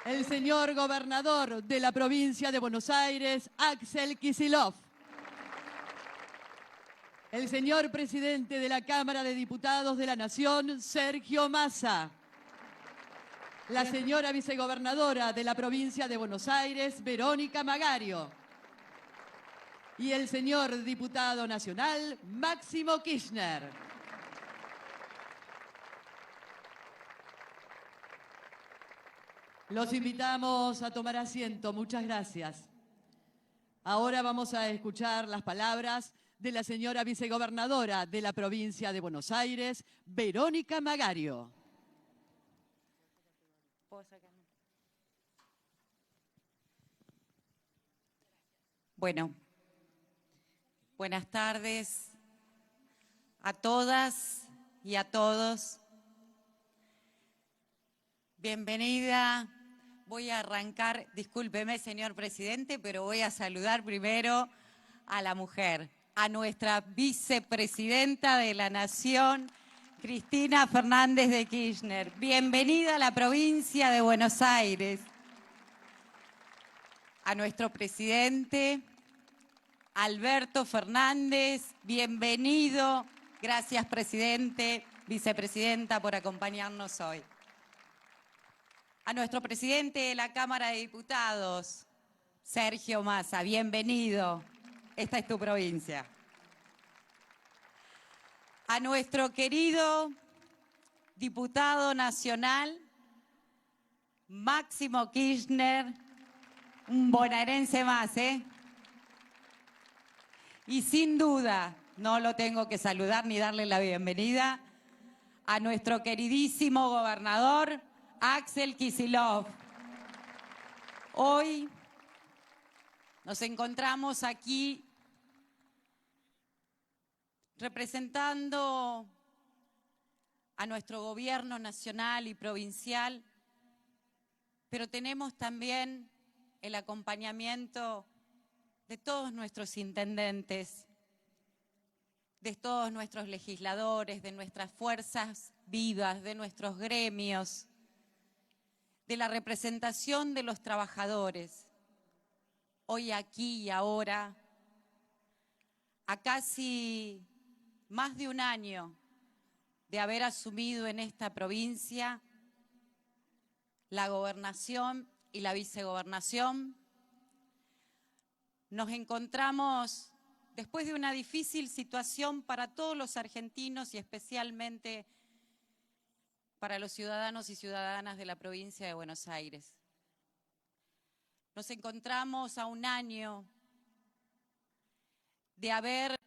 El señor gobernador de la provincia de Buenos Aires, Axel Kicillof. El señor presidente de la Cámara de Diputados de la Nación, Sergio Massa. La señora vicegobernadora de la provincia de Buenos Aires, Verónica Magario. Y el señor diputado nacional, Máximo Kirchner. Los invitamos a tomar asiento. Muchas gracias. Ahora vamos a escuchar las palabras de la señora vicegobernadora de la provincia de Buenos Aires, Verónica Magario. Bueno, buenas tardes a todas y a todos. Bienvenida. Voy a arrancar, discúlpeme, señor presidente, pero voy a saludar primero a la mujer, a nuestra vicepresidenta de la Nación, Cristina Fernández de Kirchner. Bienvenida a la provincia de Buenos Aires. A nuestro presidente, Alberto Fernández, bienvenido. Gracias, presidente, vicepresidenta, por acompañarnos hoy. A nuestro presidente de la Cámara de Diputados, Sergio Massa, bienvenido. Esta es tu provincia. A nuestro querido diputado nacional, Máximo Kirchner, un bonaerense más, ¿eh? Y sin duda, no lo tengo que saludar ni darle la bienvenida, a nuestro queridísimo gobernador, Axel Kicillof. Hoy nos encontramos aquí representando a nuestro gobierno nacional y provincial, pero tenemos también el acompañamiento de todos nuestros intendentes, de todos nuestros legisladores, de nuestras fuerzas vivas, de nuestros gremios, de la representación de los trabajadores. Hoy, aquí y ahora, a casi más de un año de haber asumido en esta provincia la gobernación y la vicegobernación, nos encontramos después de una difícil situación para todos los argentinos y especialmente para los ciudadanos y ciudadanas de la provincia de Buenos Aires. Nos encontramos a un año de haber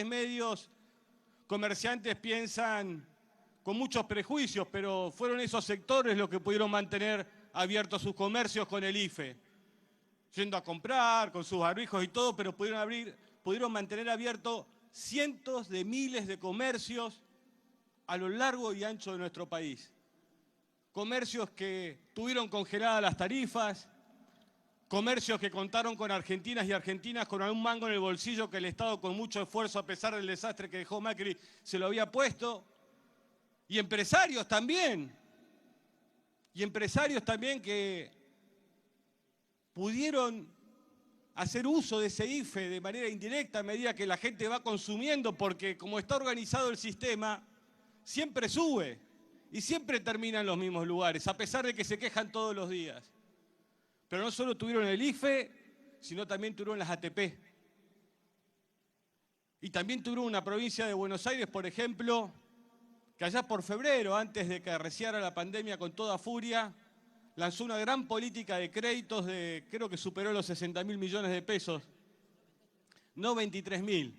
medios comerciantes piensan con muchos prejuicios, pero fueron esos sectores los que pudieron mantener abiertos sus comercios con el IFE, yendo a comprar, con sus barbijos y todo, pero pudieron mantener abiertos cientos de miles de comercios a lo largo y ancho de nuestro país. Comercios que tuvieron congeladas las tarifas, comercios que contaron con argentinas y argentinas con un mango en el bolsillo que el Estado con mucho esfuerzo, a pesar del desastre que dejó Macri, se lo había puesto. Y empresarios también que pudieron hacer uso de ese IFE de manera indirecta a medida que la gente va consumiendo, porque como está organizado el sistema, siempre sube y siempre termina en los mismos lugares, a pesar de que se quejan todos los días. Pero no solo tuvieron el IFE, sino también tuvieron las ATP. Y también tuvieron una provincia de Buenos Aires, por ejemplo, que allá por febrero, antes de que arreciara la pandemia con toda furia, lanzó una gran política de créditos de, creo que superó los 60.000 millones de pesos, no 23.000.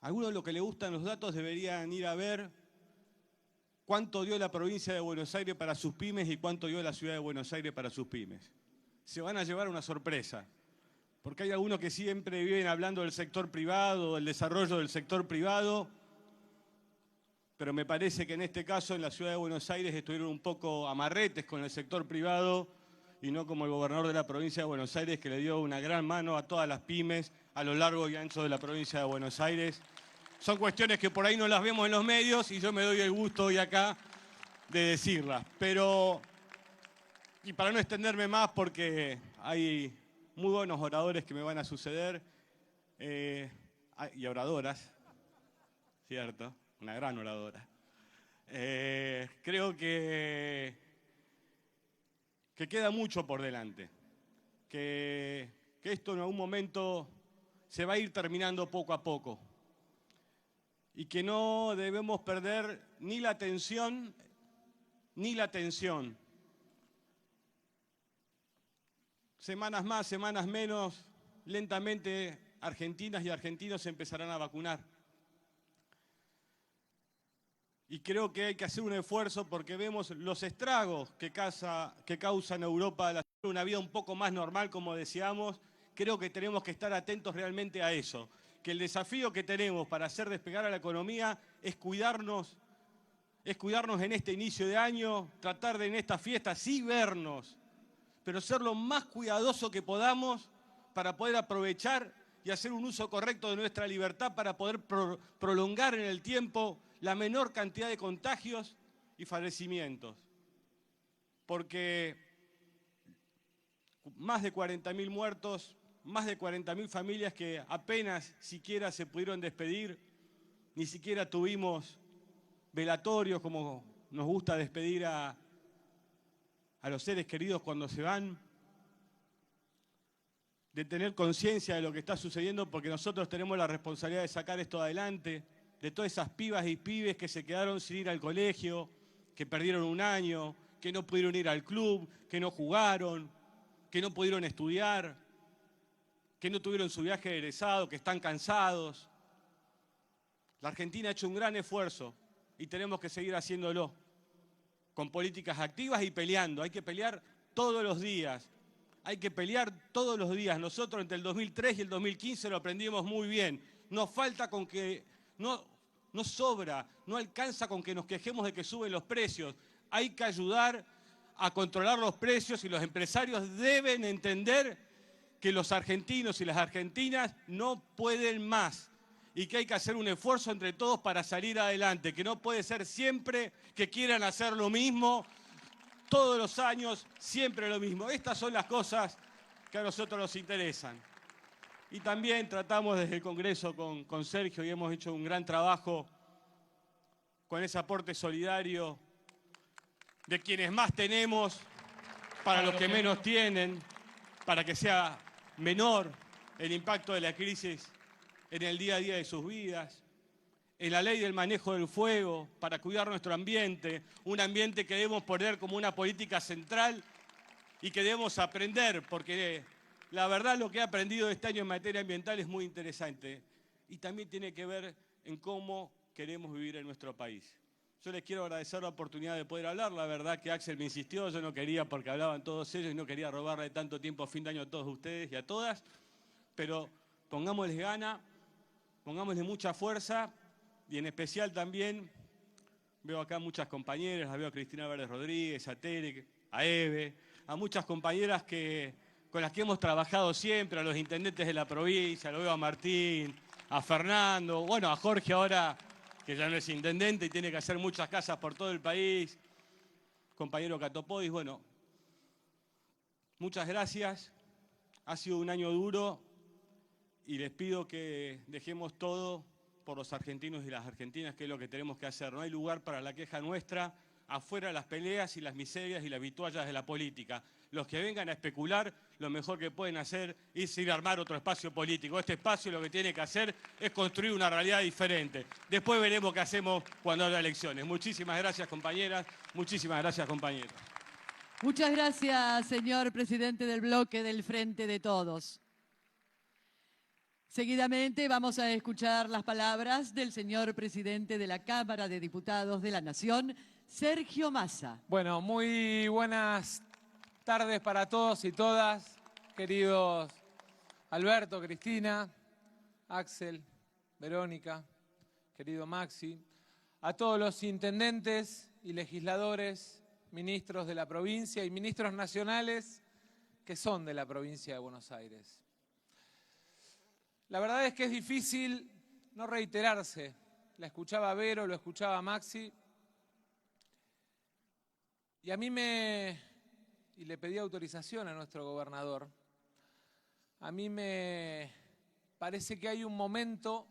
Algunos de los que les gustan los datos deberían ir a ver cuánto dio la provincia de Buenos Aires para sus pymes y cuánto dio la ciudad de Buenos Aires para sus pymes. Se van a llevar una sorpresa, porque hay algunos que siempre viven hablando del sector privado, del desarrollo del sector privado, pero me parece que en este caso en la ciudad de Buenos Aires estuvieron un poco amarretes con el sector privado y no como el gobernador de la provincia de Buenos Aires, que le dio una gran mano a todas las pymes a lo largo y ancho de la provincia de Buenos Aires. Son cuestiones que por ahí no las vemos en los medios y yo me doy el gusto hoy acá de decirlas. Pero, y para no extenderme más porque hay muy buenos oradores que me van a suceder, y oradoras, ¿cierto? Una gran oradora. Creo que queda mucho por delante, que esto en algún momento se va a ir terminando poco a poco y que no debemos perder ni la atención ni la tensión. Semanas más, semanas menos, lentamente argentinas y argentinos se empezarán a vacunar. Y creo que hay que hacer un esfuerzo porque vemos los estragos que causa en Europa una vida un poco más normal, como decíamos. Creo que tenemos que estar atentos realmente a eso, que el desafío que tenemos para hacer despegar a la economía es cuidarnos en este inicio de año, tratar de en esta fiesta sí vernos, pero ser lo más cuidadoso que podamos para poder aprovechar y hacer un uso correcto de nuestra libertad para poder prolongar en el tiempo la menor cantidad de contagios y fallecimientos. Porque más de 40.000 muertos, más de 40.000 familias que apenas siquiera se pudieron despedir, ni siquiera tuvimos velatorios como nos gusta despedir a los seres queridos cuando se van, de tener conciencia de lo que está sucediendo porque nosotros tenemos la responsabilidad de sacar esto adelante, de todas esas pibas y pibes que se quedaron sin ir al colegio, que perdieron un año, que no pudieron ir al club, que no jugaron, que no pudieron estudiar, que no tuvieron su viaje de egresado, que están cansados. La Argentina ha hecho un gran esfuerzo y tenemos que seguir haciéndolo, con políticas activas y peleando. Hay que pelear todos los días. Hay que pelear todos los días. Nosotros entre el 2003 y el 2015 lo aprendimos muy bien. Nos falta con que no sobra, no alcanza con que nos quejemos de que suben los precios. Hay que ayudar a controlar los precios y los empresarios deben entender que los argentinos y las argentinas no pueden más y que hay que hacer un esfuerzo entre todos para salir adelante, que no puede ser siempre que quieran hacer lo mismo, todos los años, siempre lo mismo. Estas son las cosas que a nosotros nos interesan. Y también tratamos desde el Congreso con Sergio y hemos hecho un gran trabajo con ese aporte solidario de quienes más tenemos para los que menos tienen, para que sea menor el impacto de la crisis en el día a día de sus vidas, en la ley del manejo del fuego, para cuidar nuestro ambiente, un ambiente que debemos poner como una política central y que debemos aprender, porque la verdad lo que he aprendido este año en materia ambiental es muy interesante y también tiene que ver en cómo queremos vivir en nuestro país. Yo les quiero agradecer la oportunidad de poder hablar. La verdad que Axel me insistió, yo no quería porque hablaban todos ellos y no quería robarle tanto tiempo a fin de año a todos ustedes y a todas, pero pongámosles gana, pongámosle mucha fuerza y en especial también veo acá muchas compañeras, la veo a Cristina Verde Rodríguez, a Tere, a Eve, a muchas compañeras con las que hemos trabajado siempre, a los intendentes de la provincia, lo veo a Martín, a Fernando, bueno, a Jorge ahora, que ya no es intendente y tiene que hacer muchas casas por todo el país, compañero Catopodis, bueno, muchas gracias, ha sido un año duro y les pido que dejemos todo por los argentinos y las argentinas, que es lo que tenemos que hacer. No hay lugar para la queja nuestra, afuera las peleas y las miserias y las vituallas de la política. Los que vengan a especular, lo mejor que pueden hacer es ir a armar otro espacio político. Este espacio lo que tiene que hacer es construir una realidad diferente. Después veremos qué hacemos cuando haya elecciones. Muchísimas gracias, compañeras. Muchísimas gracias, compañeros. Muchas gracias, señor presidente del bloque del Frente de Todos. Seguidamente vamos a escuchar las palabras del señor presidente de la Cámara de Diputados de la Nación, Sergio Massa. Bueno, muy buenas tardes para todos y todas, queridos Alberto, Cristina, Axel, Verónica, querido Maxi, a todos los intendentes y legisladores, ministros de la provincia y ministros nacionales que son de la provincia de Buenos Aires. La verdad es que es difícil no reiterarse. La escuchaba Vero, lo escuchaba Maxi. Y a mí y le pedí autorización a nuestro gobernador, a mí me parece que hay un momento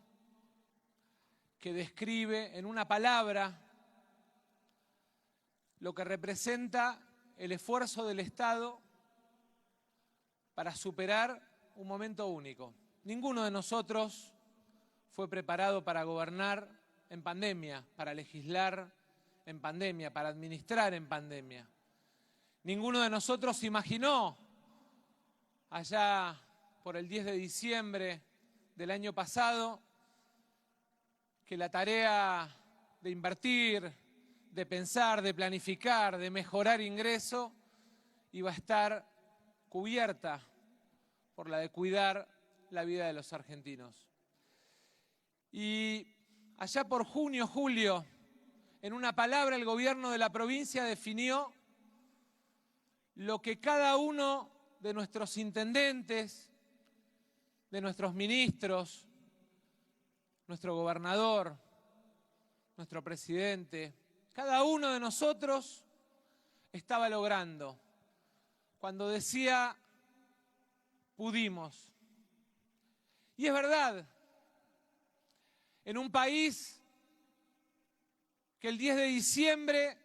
que describe en una palabra lo que representa el esfuerzo del Estado para superar un momento único. Ninguno de nosotros fue preparado para gobernar en pandemia, para legislar en pandemia, para administrar en pandemia. Ninguno de nosotros imaginó, allá por el 10 de diciembre del año pasado, que la tarea de invertir, de pensar, de planificar, de mejorar ingreso, iba a estar cubierta por la de cuidar la vida de los argentinos. Y allá por junio, julio, en una palabra el gobierno de la provincia definió lo que cada uno de nuestros intendentes, de nuestros ministros, nuestro gobernador, nuestro presidente, cada uno de nosotros estaba logrando. Cuando decía, pudimos. Y es verdad, en un país que el 10 de diciembre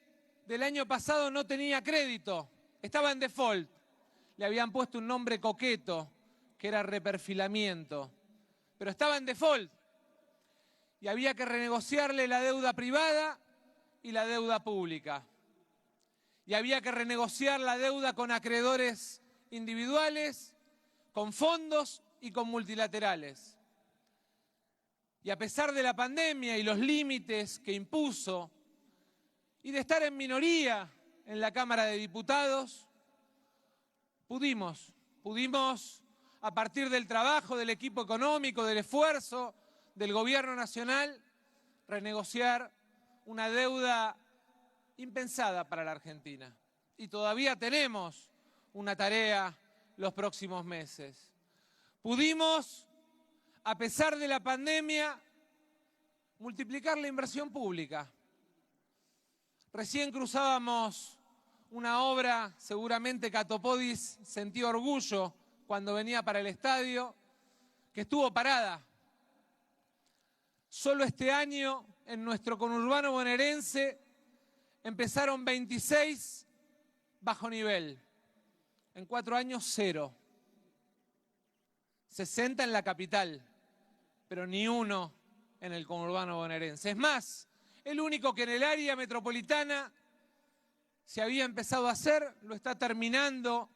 del año pasado no tenía crédito, estaba en default, le habían puesto un nombre coqueto, que era reperfilamiento, pero estaba en default y había que renegociarle la deuda privada y la deuda pública. Y había que renegociar la deuda con acreedores individuales, con fondos y con multilaterales. Y a pesar de la pandemia y los límites que impuso, y de estar en minoría en la Cámara de Diputados, pudimos a partir del trabajo del equipo económico, del esfuerzo del Gobierno Nacional, renegociar una deuda impensada para la Argentina. Y todavía tenemos una tarea los próximos meses. Pudimos, a pesar de la pandemia, multiplicar la inversión pública. Recién cruzábamos una obra, seguramente Catopodis sentía orgullo cuando venía para el estadio, que estuvo parada. Solo este año, en nuestro conurbano bonaerense, empezaron 26 bajo nivel. En 4 años, 0. 60 en la capital, pero ni uno en el conurbano bonaerense. Es más, el único que en el área metropolitana se había empezado a hacer, lo está terminando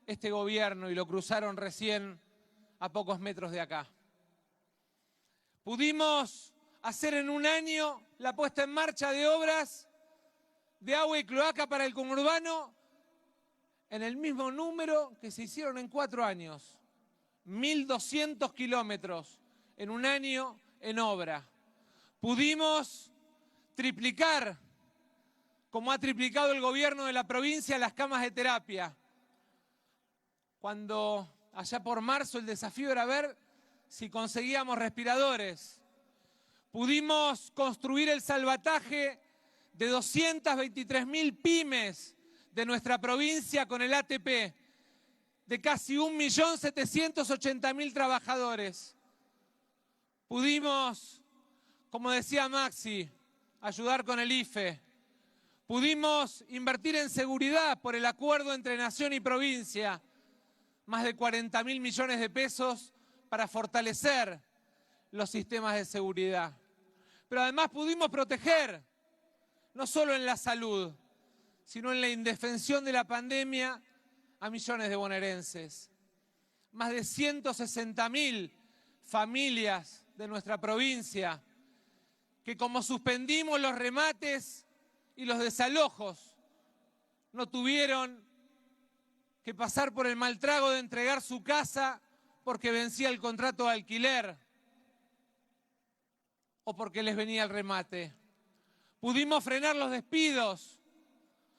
este gobierno y lo cruzaron recién a pocos metros de acá. Pudimos hacer en un año la puesta en marcha de obras de agua y cloaca para el conurbano en el mismo número que se hicieron en 4 años. 1.200 kilómetros en un año en obra. Pudimos triplicar, como ha triplicado el gobierno de la provincia, las camas de terapia. Cuando allá por marzo el desafío era ver si conseguíamos respiradores. Pudimos construir el salvataje de 223.000 pymes de nuestra provincia con el ATP, de casi 1.780.000 trabajadores. Pudimos, como decía Maxi, ayudar con el IFE. Pudimos invertir en seguridad por el acuerdo entre Nación y provincia, más de 40.000 millones de pesos para fortalecer los sistemas de seguridad. Pero además pudimos proteger, no solo en la salud, sino en la indefensión de la pandemia, a millones de bonaerenses. Más de 160.000 familias de nuestra provincia que, como suspendimos los remates y los desalojos, no tuvieron que pasar por el mal trago de entregar su casa porque vencía el contrato de alquiler o porque les venía el remate. Pudimos frenar los despidos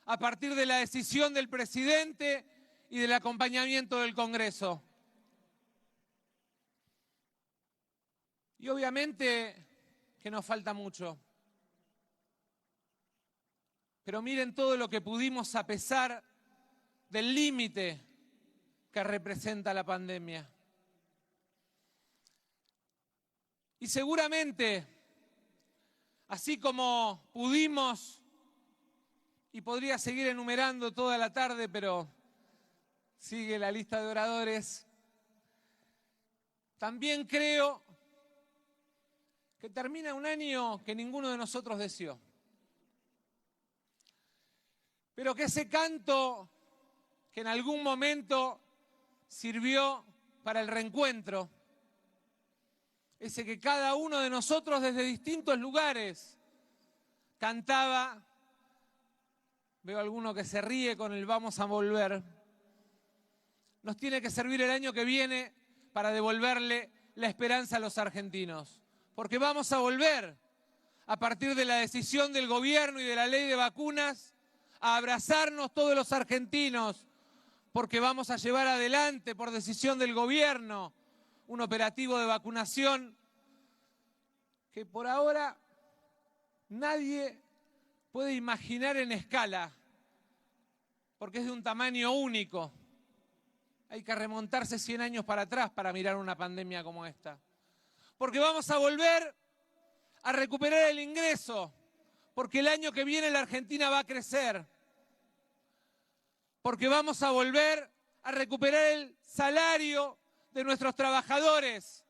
a partir de la decisión del presidente y del acompañamiento del Congreso. Y obviamente que nos falta mucho. Pero miren todo lo que pudimos a pesar del límite que representa la pandemia. Y seguramente, así como pudimos, y podría seguir enumerando toda la tarde, pero sigue la lista de oradores, también creo que termina un año que ninguno de nosotros deseó. Pero que ese canto que en algún momento sirvió para el reencuentro, ese que cada uno de nosotros desde distintos lugares cantaba, veo a alguno que se ríe con el vamos a volver, nos tiene que servir el año que viene para devolverle la esperanza a los argentinos. Porque vamos a volver, a partir de la decisión del gobierno y de la ley de vacunas, a abrazarnos todos los argentinos, porque vamos a llevar adelante, por decisión del gobierno, un operativo de vacunación que por ahora nadie puede imaginar en escala, porque es de un tamaño único. Hay que remontarse 100 años para atrás para mirar una pandemia como esta. Porque vamos a volver a recuperar el ingreso, porque el año que viene la Argentina va a crecer. Porque vamos a volver a recuperar el salario de nuestros trabajadores,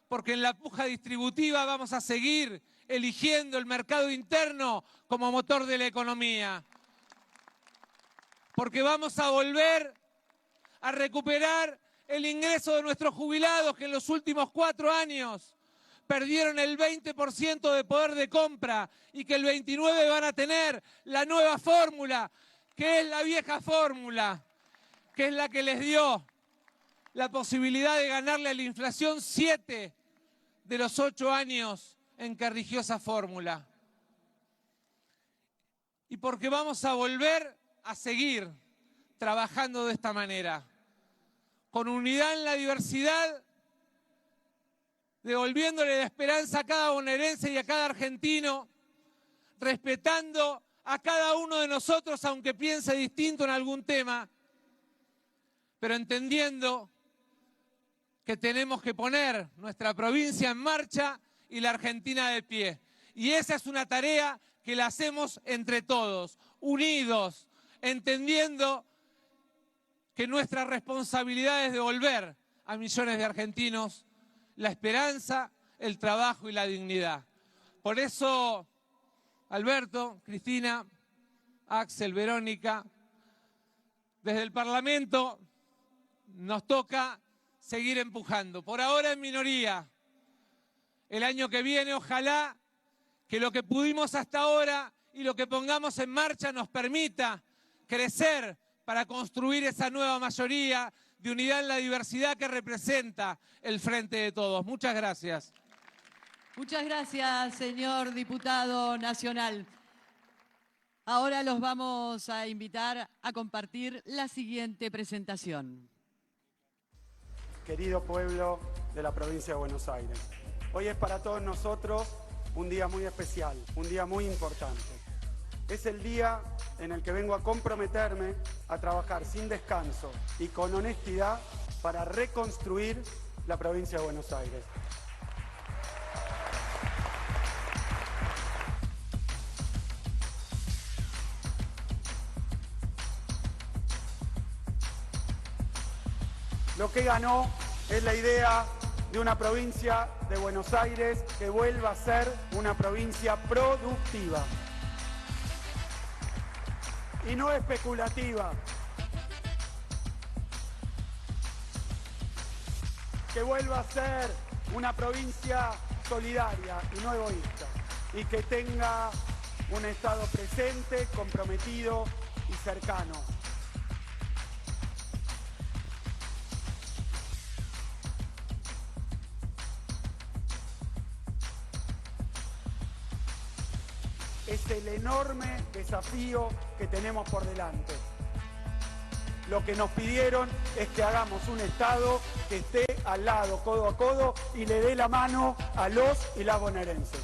porque en la puja distributiva vamos a seguir eligiendo el mercado interno como motor de la economía. Porque vamos a volver a recuperar el ingreso de nuestros jubilados que en los últimos 4 años perdieron el 20% de poder de compra y que el 29% van a tener la nueva fórmula, que es la vieja fórmula, que es la que les dio la posibilidad de ganarle a la inflación 7 de los 8 años en que rigió esa fórmula. Y porque vamos a volver a seguir trabajando de esta manera, con unidad en la diversidad, devolviéndole la esperanza a cada bonaerense y a cada argentino, respetando a cada uno de nosotros, aunque piense distinto en algún tema, pero entendiendo que tenemos que poner nuestra provincia en marcha y la Argentina de pie. Y esa es una tarea que la hacemos entre todos, unidos, entendiendo que nuestra responsabilidad es devolver a millones de argentinos la esperanza, el trabajo y la dignidad. Por eso, Alberto, Cristina, Axel, Verónica, desde el Parlamento nos toca seguir empujando. Por ahora en minoría. El año que viene, ojalá que lo que pudimos hasta ahora y lo que pongamos en marcha nos permita crecer para construir esa nueva mayoría de unidad en la diversidad que representa el Frente de Todos. Muchas gracias. Muchas gracias, señor diputado nacional. Ahora los vamos a invitar a compartir la siguiente presentación. Querido pueblo de la provincia de Buenos Aires, hoy es para todos nosotros un día muy especial, un día muy importante. Es el día en el que vengo a comprometerme a trabajar sin descanso y con honestidad para reconstruir la provincia de Buenos Aires. Lo que ganó es la idea de una provincia de Buenos Aires que vuelva a ser una provincia productiva y no especulativa, que vuelva a ser una provincia solidaria y no egoísta, y que tenga un Estado presente, comprometido y cercano. Es el enorme desafío que tenemos por delante. Lo que nos pidieron es que hagamos un Estado que esté al lado, codo a codo, y le dé la mano a los y las bonaerenses.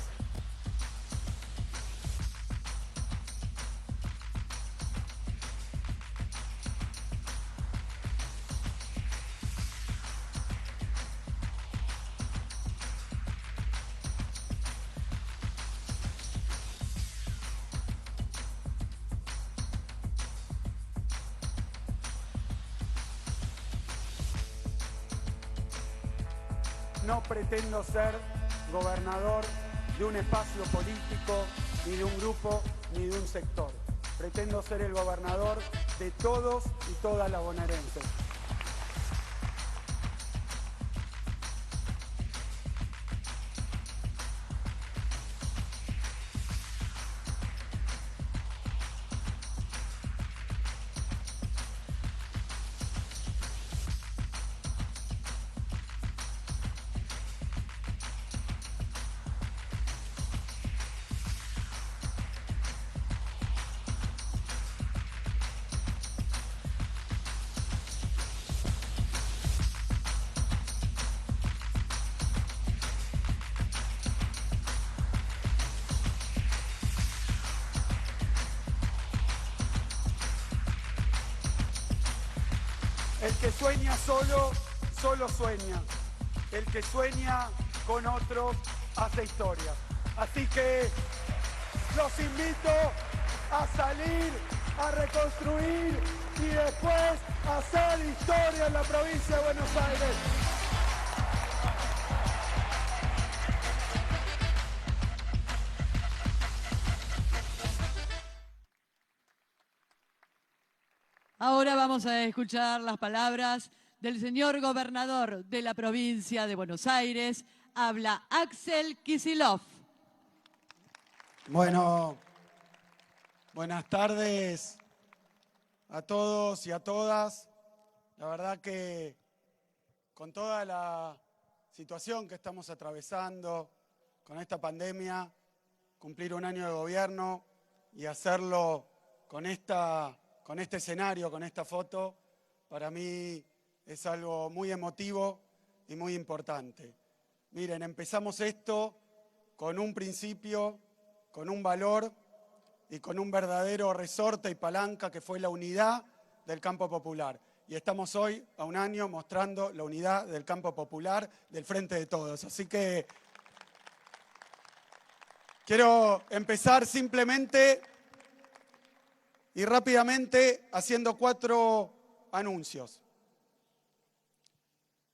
No pretendo ser gobernador de un espacio político, ni de un grupo, ni de un sector. Pretendo ser el gobernador de todos y todas las bonaerenses. El que sueña solo, solo sueña. El que sueña con otros, hace historia. Así que los invito a salir, a reconstruir y después a hacer historia en la provincia de Buenos Aires. Ahora vamos a escuchar las palabras del señor gobernador de la provincia de Buenos Aires. Habla Axel Kicillof. Bueno, buenas tardes a todos y a todas. La verdad que con toda la situación que estamos atravesando, con esta pandemia, cumplir un año de gobierno y hacerlo con este escenario, con esta foto, para mí es algo muy emotivo y muy importante. Miren, empezamos esto con un principio, con un valor y con un verdadero resorte y palanca que fue la unidad del campo popular. Y estamos hoy, a un año, mostrando la unidad del campo popular del Frente de Todos. Así que quiero empezar simplemente y rápidamente haciendo 4 anuncios.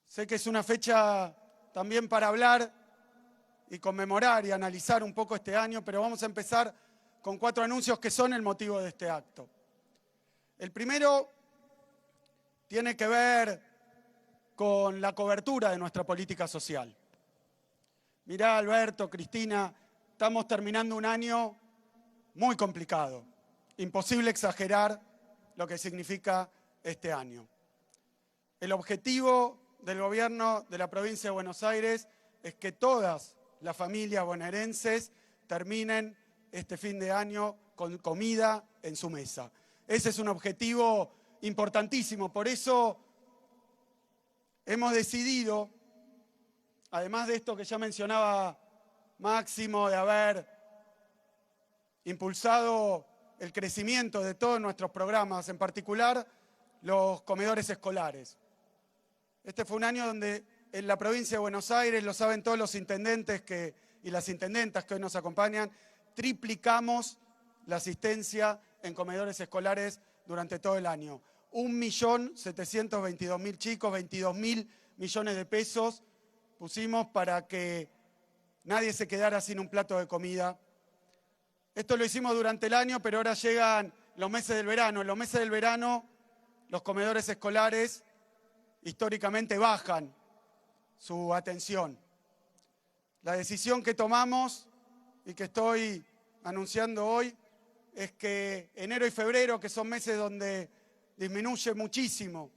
Sé que es una fecha también para hablar y conmemorar y analizar un poco este año, pero vamos a empezar con 4 anuncios que son el motivo de este acto. El primero tiene que ver con la cobertura de nuestra política social. Mirá, Alberto, Cristina, estamos terminando un año muy complicado. Imposible exagerar lo que significa este año. El objetivo del gobierno de la provincia de Buenos Aires es que todas las familias bonaerenses terminen este fin de año con comida en su mesa. Ese es un objetivo importantísimo. Por eso hemos decidido, además de esto que ya mencionaba Máximo, de haber impulsado el crecimiento de todos nuestros programas, en particular los comedores escolares. Este fue un año donde en la provincia de Buenos Aires, lo saben todos los intendentes y las intendentas que hoy nos acompañan, triplicamos la asistencia en comedores escolares durante todo el año. 1.722.000 chicos, 22.000 millones de pesos pusimos para que nadie se quedara sin un plato de comida. Esto lo hicimos durante el año, pero ahora llegan los meses del verano. En los meses del verano, los comedores escolares históricamente bajan su atención. La decisión que tomamos y que estoy anunciando hoy es que enero y febrero, que son meses donde disminuye muchísimo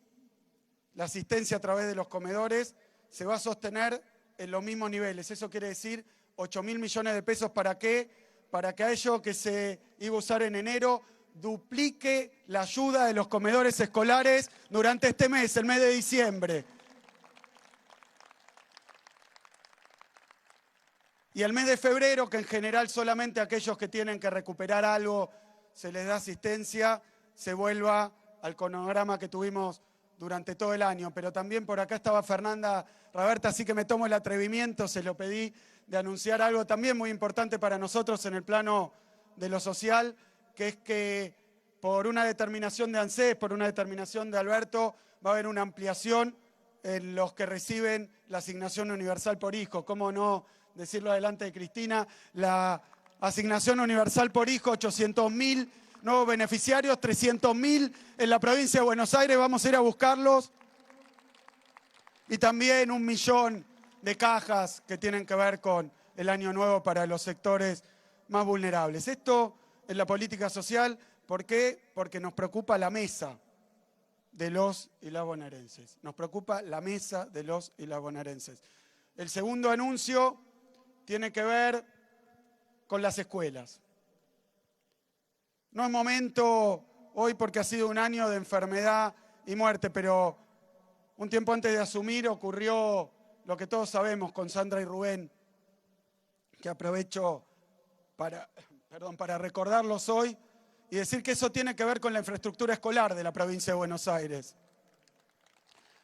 la asistencia a través de los comedores, se va a sostener en los mismos niveles. Eso quiere decir 8.000 millones de pesos. ¿Para qué? Para que aquello que se iba a usar en enero duplique la ayuda de los comedores escolares durante este mes, el mes de diciembre. Y el mes de febrero, que en general solamente a aquellos que tienen que recuperar algo se les da asistencia, se vuelva al cronograma que tuvimos durante todo el año. Pero también por acá estaba Fernanda Raberta, así que me tomo el atrevimiento, se lo pedí, de anunciar algo también muy importante para nosotros en el plano de lo social, que es que por una determinación de ANSES, por una determinación de Alberto, va a haber una ampliación en los que reciben la asignación universal por hijo. ¿Cómo no decirlo adelante de Cristina? La asignación universal por hijo, 800.000 nuevos beneficiarios, 300.000 en la provincia de Buenos Aires, vamos a ir a buscarlos. Y también 1 millón de cajas que tienen que ver con el año nuevo para los sectores más vulnerables. Esto en la política social, ¿por qué? Porque nos preocupa la mesa de los y las bonaerenses. Nos preocupa la mesa de los y las bonaerenses. El segundo anuncio tiene que ver con las escuelas. No es momento hoy porque ha sido un año de enfermedad y muerte, pero un tiempo antes de asumir ocurrió lo que todos sabemos con Sandra y Rubén, que aprovecho para recordarlos hoy y decir que eso tiene que ver con la infraestructura escolar de la provincia de Buenos Aires.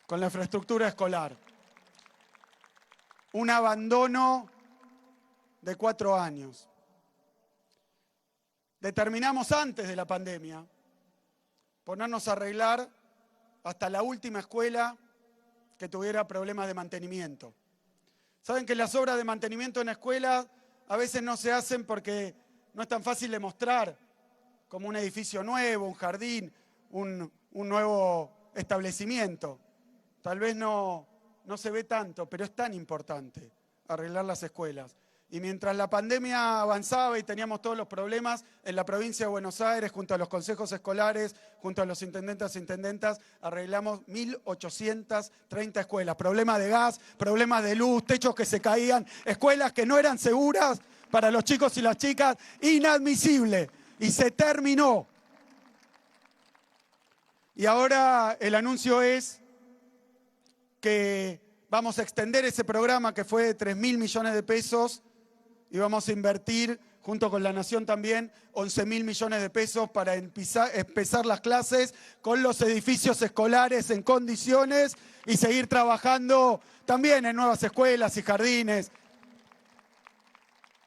Con la infraestructura escolar. Un abandono de 4 años. Determinamos antes de la pandemia ponernos a arreglar hasta la última escuela que tuviera problemas de mantenimiento. Saben que las obras de mantenimiento en escuelas a veces no se hacen porque no es tan fácil de mostrar como un edificio nuevo, un jardín, un nuevo establecimiento. Tal vez no se ve tanto, pero es tan importante arreglar las escuelas. Y mientras la pandemia avanzaba y teníamos todos los problemas, en la provincia de Buenos Aires, junto a los consejos escolares, junto a los intendentes e intendentas, arreglamos 1.830 escuelas. Problemas de gas, problemas de luz, techos que se caían, escuelas que no eran seguras para los chicos y las chicas, inadmisible. Y se terminó. Y ahora el anuncio es que vamos a extender ese programa que fue de 3.000 millones de pesos y vamos a invertir, junto con la Nación también, 11.000 millones de pesos para empezar las clases con los edificios escolares en condiciones y seguir trabajando también en nuevas escuelas y jardines.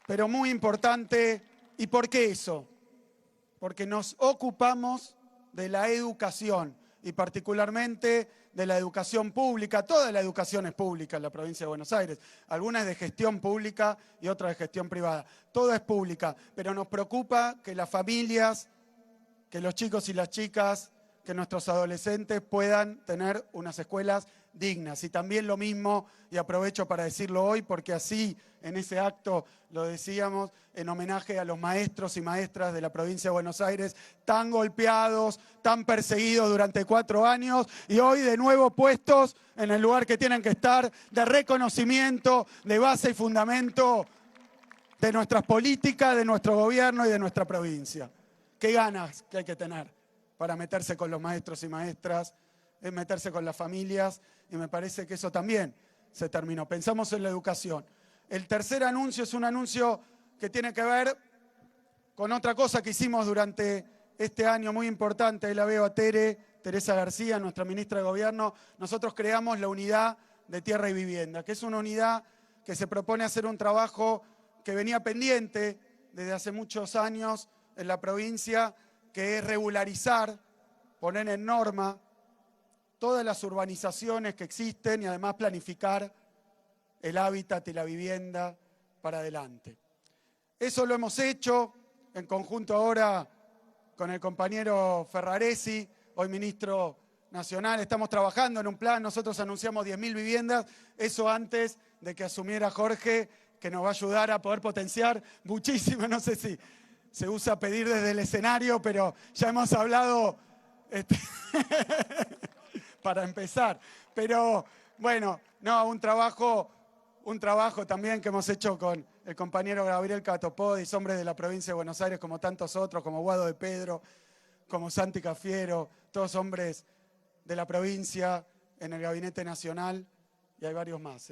Pero muy importante, ¿y por qué eso? Porque nos ocupamos de la educación y particularmente de la educación pública. Toda la educación es pública en la provincia de Buenos Aires. Algunas de gestión pública y otras de gestión privada. Toda es pública, pero nos preocupa que las familias, que los chicos y las chicas, que nuestros adolescentes puedan tener unas escuelas dignas. Y también lo mismo, y aprovecho para decirlo hoy, porque así en ese acto lo decíamos, en homenaje a los maestros y maestras de la provincia de Buenos Aires, tan golpeados, tan perseguidos durante 4 años, y hoy de nuevo puestos en el lugar que tienen que estar, de reconocimiento, de base y fundamento de nuestras políticas, de nuestro gobierno y de nuestra provincia. Qué ganas que hay que tener para meterse con los maestros y maestras, es meterse con las familias, y me parece que eso también se terminó. Pensamos en la educación. El tercer anuncio es un anuncio que tiene que ver con otra cosa que hicimos durante este año muy importante. Ahí la veo a Teresa García, nuestra ministra de Gobierno. Nosotros creamos la unidad de tierra y vivienda, que es una unidad que se propone hacer un trabajo que venía pendiente desde hace muchos años en la provincia, que es regularizar, poner en norma todas las urbanizaciones que existen y además planificar el hábitat y la vivienda para adelante. Eso lo hemos hecho en conjunto ahora con el compañero Ferraresi, hoy ministro nacional. Estamos trabajando en un plan, nosotros anunciamos 10.000 viviendas, eso antes de que asumiera Jorge, que nos va a ayudar a poder potenciar muchísimo. No sé si se usa pedir desde el escenario, pero ya hemos hablado para empezar. Pero bueno, no, un trabajo también que hemos hecho con el compañero Gabriel Catopodis, hombre de la provincia de Buenos Aires, como tantos otros, como Guado de Pedro, como Santi Cafiero, todos hombres de la provincia en el Gabinete Nacional, y hay varios más.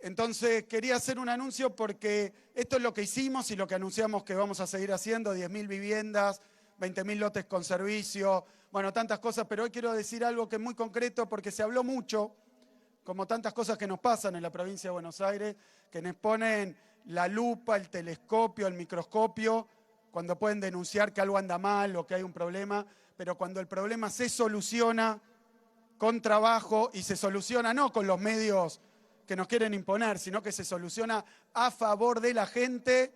Entonces quería hacer un anuncio porque esto es lo que hicimos y lo que anunciamos que vamos a seguir haciendo: 10.000 viviendas, 20.000 lotes con servicio, bueno, tantas cosas, pero hoy quiero decir algo que es muy concreto porque se habló mucho, como tantas cosas que nos pasan en la provincia de Buenos Aires, que nos ponen la lupa, el telescopio, el microscopio, cuando pueden denunciar que algo anda mal o que hay un problema, pero cuando el problema se soluciona con trabajo y se soluciona no con los medios que nos quieren imponer, sino que se soluciona a favor de la gente,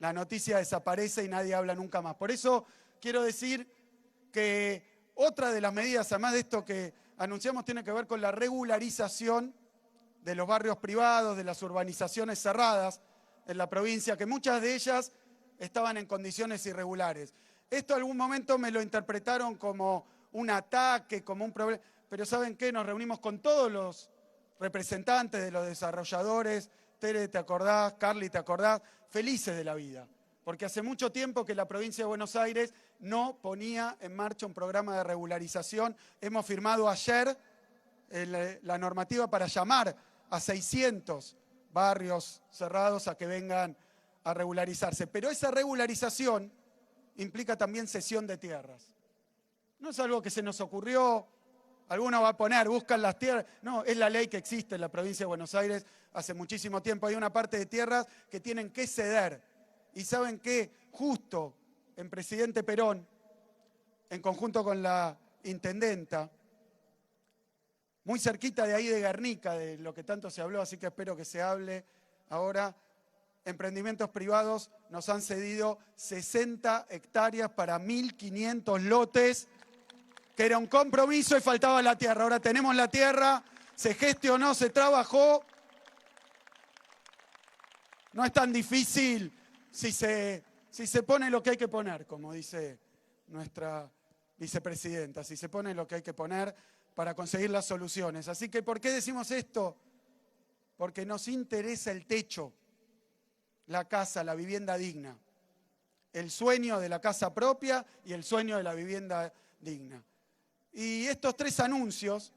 la noticia desaparece y nadie habla nunca más. Por eso quiero decir que otra de las medidas, además de esto que anunciamos, tiene que ver con la regularización de los barrios privados, de las urbanizaciones cerradas en la provincia, que muchas de ellas estaban en condiciones irregulares. Esto en algún momento me lo interpretaron como un ataque, como un problema, pero ¿saben qué? Nos reunimos con todos los representantes de los desarrolladores, Tere, ¿te acordás? Carly, ¿te acordás? Felices de la vida, porque hace mucho tiempo que la provincia de Buenos Aires no ponía en marcha un programa de regularización. Hemos firmado ayer la normativa para llamar a 600 barrios cerrados a que vengan a regularizarse. Pero esa regularización implica también cesión de tierras. No es algo que se nos ocurrió, alguno va a poner, buscan las tierras. No, es la ley que existe en la provincia de Buenos Aires hace muchísimo tiempo. Hay una parte de tierras que tienen que ceder. Y ¿saben qué? Justo en Presidente Perón, en conjunto con la intendenta, muy cerquita de ahí de Guernica, de lo que tanto se habló, así que espero que se hable ahora, emprendimientos privados nos han cedido 60 hectáreas para 1.500 lotes, que era un compromiso y faltaba la tierra. Ahora tenemos la tierra, se gestionó, se trabajó. No es tan difícil si se pone lo que hay que poner, como dice nuestra vicepresidenta, si se pone lo que hay que poner para conseguir las soluciones. Así que, ¿por qué decimos esto? Porque nos interesa el techo, la casa, la vivienda digna, el sueño de la casa propia y el sueño de la vivienda digna. Y estos 3 anuncios,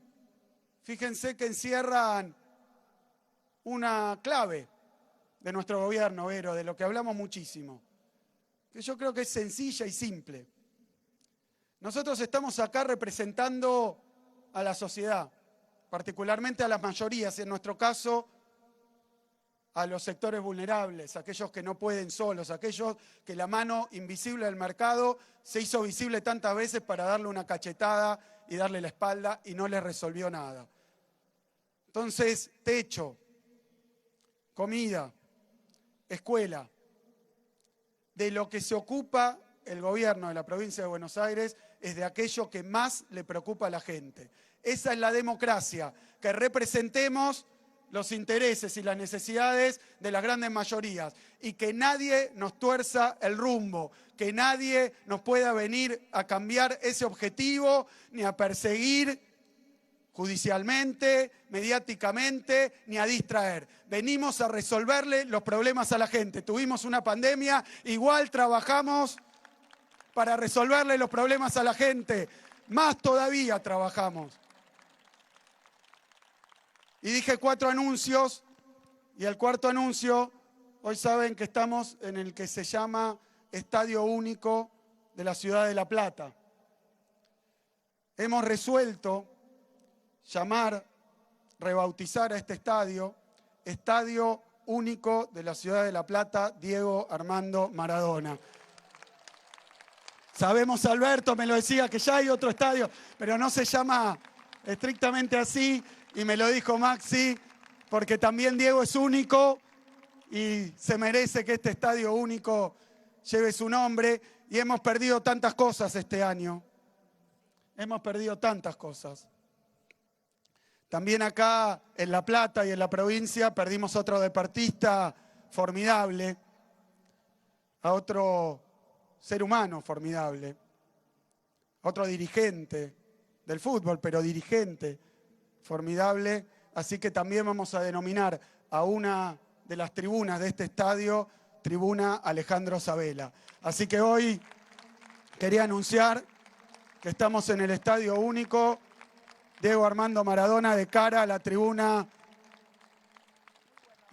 fíjense que encierran una clave de nuestro gobierno, Vero, de lo que hablamos muchísimo, que yo creo que es sencilla y simple. Nosotros estamos acá representando a la sociedad, particularmente a las mayorías, y en nuestro caso a los sectores vulnerables, aquellos que no pueden solos, aquellos que la mano invisible del mercado se hizo visible tantas veces para darle una cachetada y darle la espalda y no les resolvió nada. Entonces, techo, comida, escuela, de lo que se ocupa el gobierno de la provincia de Buenos Aires es de aquello que más le preocupa a la gente. Esa es la democracia, que representemos los intereses y las necesidades de las grandes mayorías y que nadie nos tuerza el rumbo, que nadie nos pueda venir a cambiar ese objetivo ni a perseguir judicialmente, mediáticamente, ni a distraer. Venimos a resolverle los problemas a la gente. Tuvimos una pandemia, igual trabajamos para resolverle los problemas a la gente. Más todavía trabajamos. Y dije 4 anuncios, y el cuarto anuncio, hoy saben que estamos en el que se llama Estadio Único de la Ciudad de La Plata. Hemos resuelto rebautizar a este estadio, Estadio Único de la Ciudad de La Plata, Diego Armando Maradona. Sabemos, Alberto me lo decía, que ya hay otro estadio, pero no se llama estrictamente así, y me lo dijo Maxi, porque también Diego es único y se merece que este estadio único lleve su nombre, y hemos perdido tantas cosas este año. Hemos perdido tantas cosas. También acá en La Plata y en la provincia perdimos a otro deportista formidable, a otro ser humano formidable, a otro dirigente del fútbol, pero dirigente formidable. Así que también vamos a denominar a una de las tribunas de este estadio, Tribuna Alejandro Sabela. Así que hoy quería anunciar que estamos en el Estadio Único Diego Armando Maradona de cara a la tribuna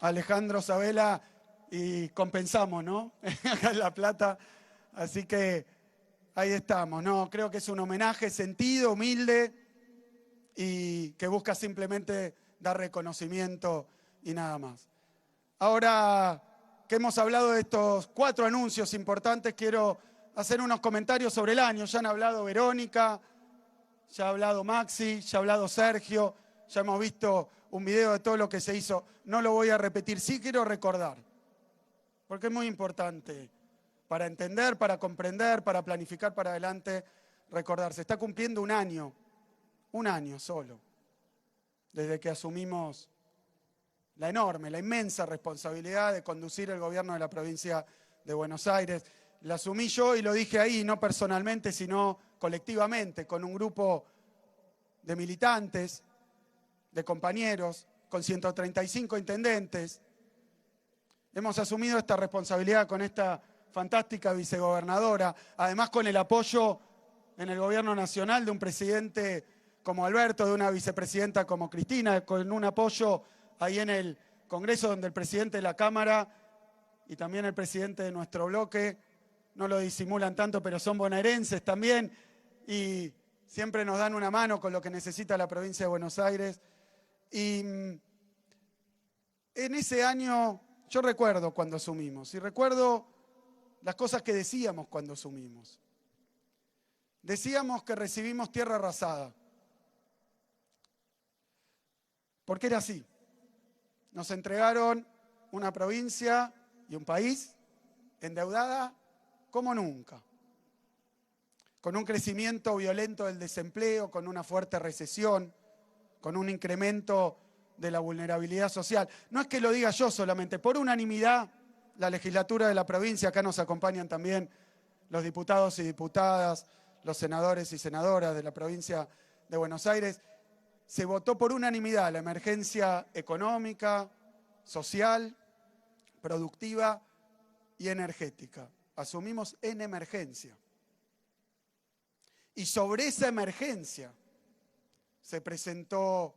Alejandro Sabela, y compensamos, ¿no? Acá en La Plata. Así que ahí estamos, ¿no? Creo que es un homenaje sentido, humilde, y que busca simplemente dar reconocimiento y nada más. Ahora que hemos hablado de estos 4 anuncios importantes, quiero hacer unos comentarios sobre el año. Ya han hablado Verónica, ya ha hablado Maxi, ya ha hablado Sergio, ya hemos visto un video de todo lo que se hizo. No lo voy a repetir, sí quiero recordar, porque es muy importante para entender, para comprender, para planificar para adelante, recordar. Se está cumpliendo un año solo, desde que asumimos la enorme, la inmensa responsabilidad de conducir el gobierno de la provincia de Buenos Aires. La asumí yo y lo dije ahí, no personalmente, sino colectivamente, con un grupo de militantes, de compañeros, con 135 intendentes. Hemos asumido esta responsabilidad con esta fantástica vicegobernadora, además con el apoyo en el gobierno nacional de un presidente como Alberto, de una vicepresidenta como Cristina, con un apoyo ahí en el Congreso, donde el presidente de la Cámara y también el presidente de nuestro bloque, no lo disimulan tanto, pero son bonaerenses también, y siempre nos dan una mano con lo que necesita la provincia de Buenos Aires. Y en ese año yo recuerdo cuando asumimos, y recuerdo las cosas que decíamos cuando asumimos. Decíamos que recibimos tierra arrasada, porque era así. Nos entregaron una provincia y un país endeudada como nunca, con un crecimiento violento del desempleo, con una fuerte recesión, con un incremento de la vulnerabilidad social. No es que lo diga yo solamente, por unanimidad, la legislatura de la provincia, acá nos acompañan también los diputados y diputadas, los senadores y senadoras de la provincia de Buenos Aires, se votó por unanimidad la emergencia económica, social, productiva y energética. Asumimos en emergencia. Y sobre esa emergencia se presentó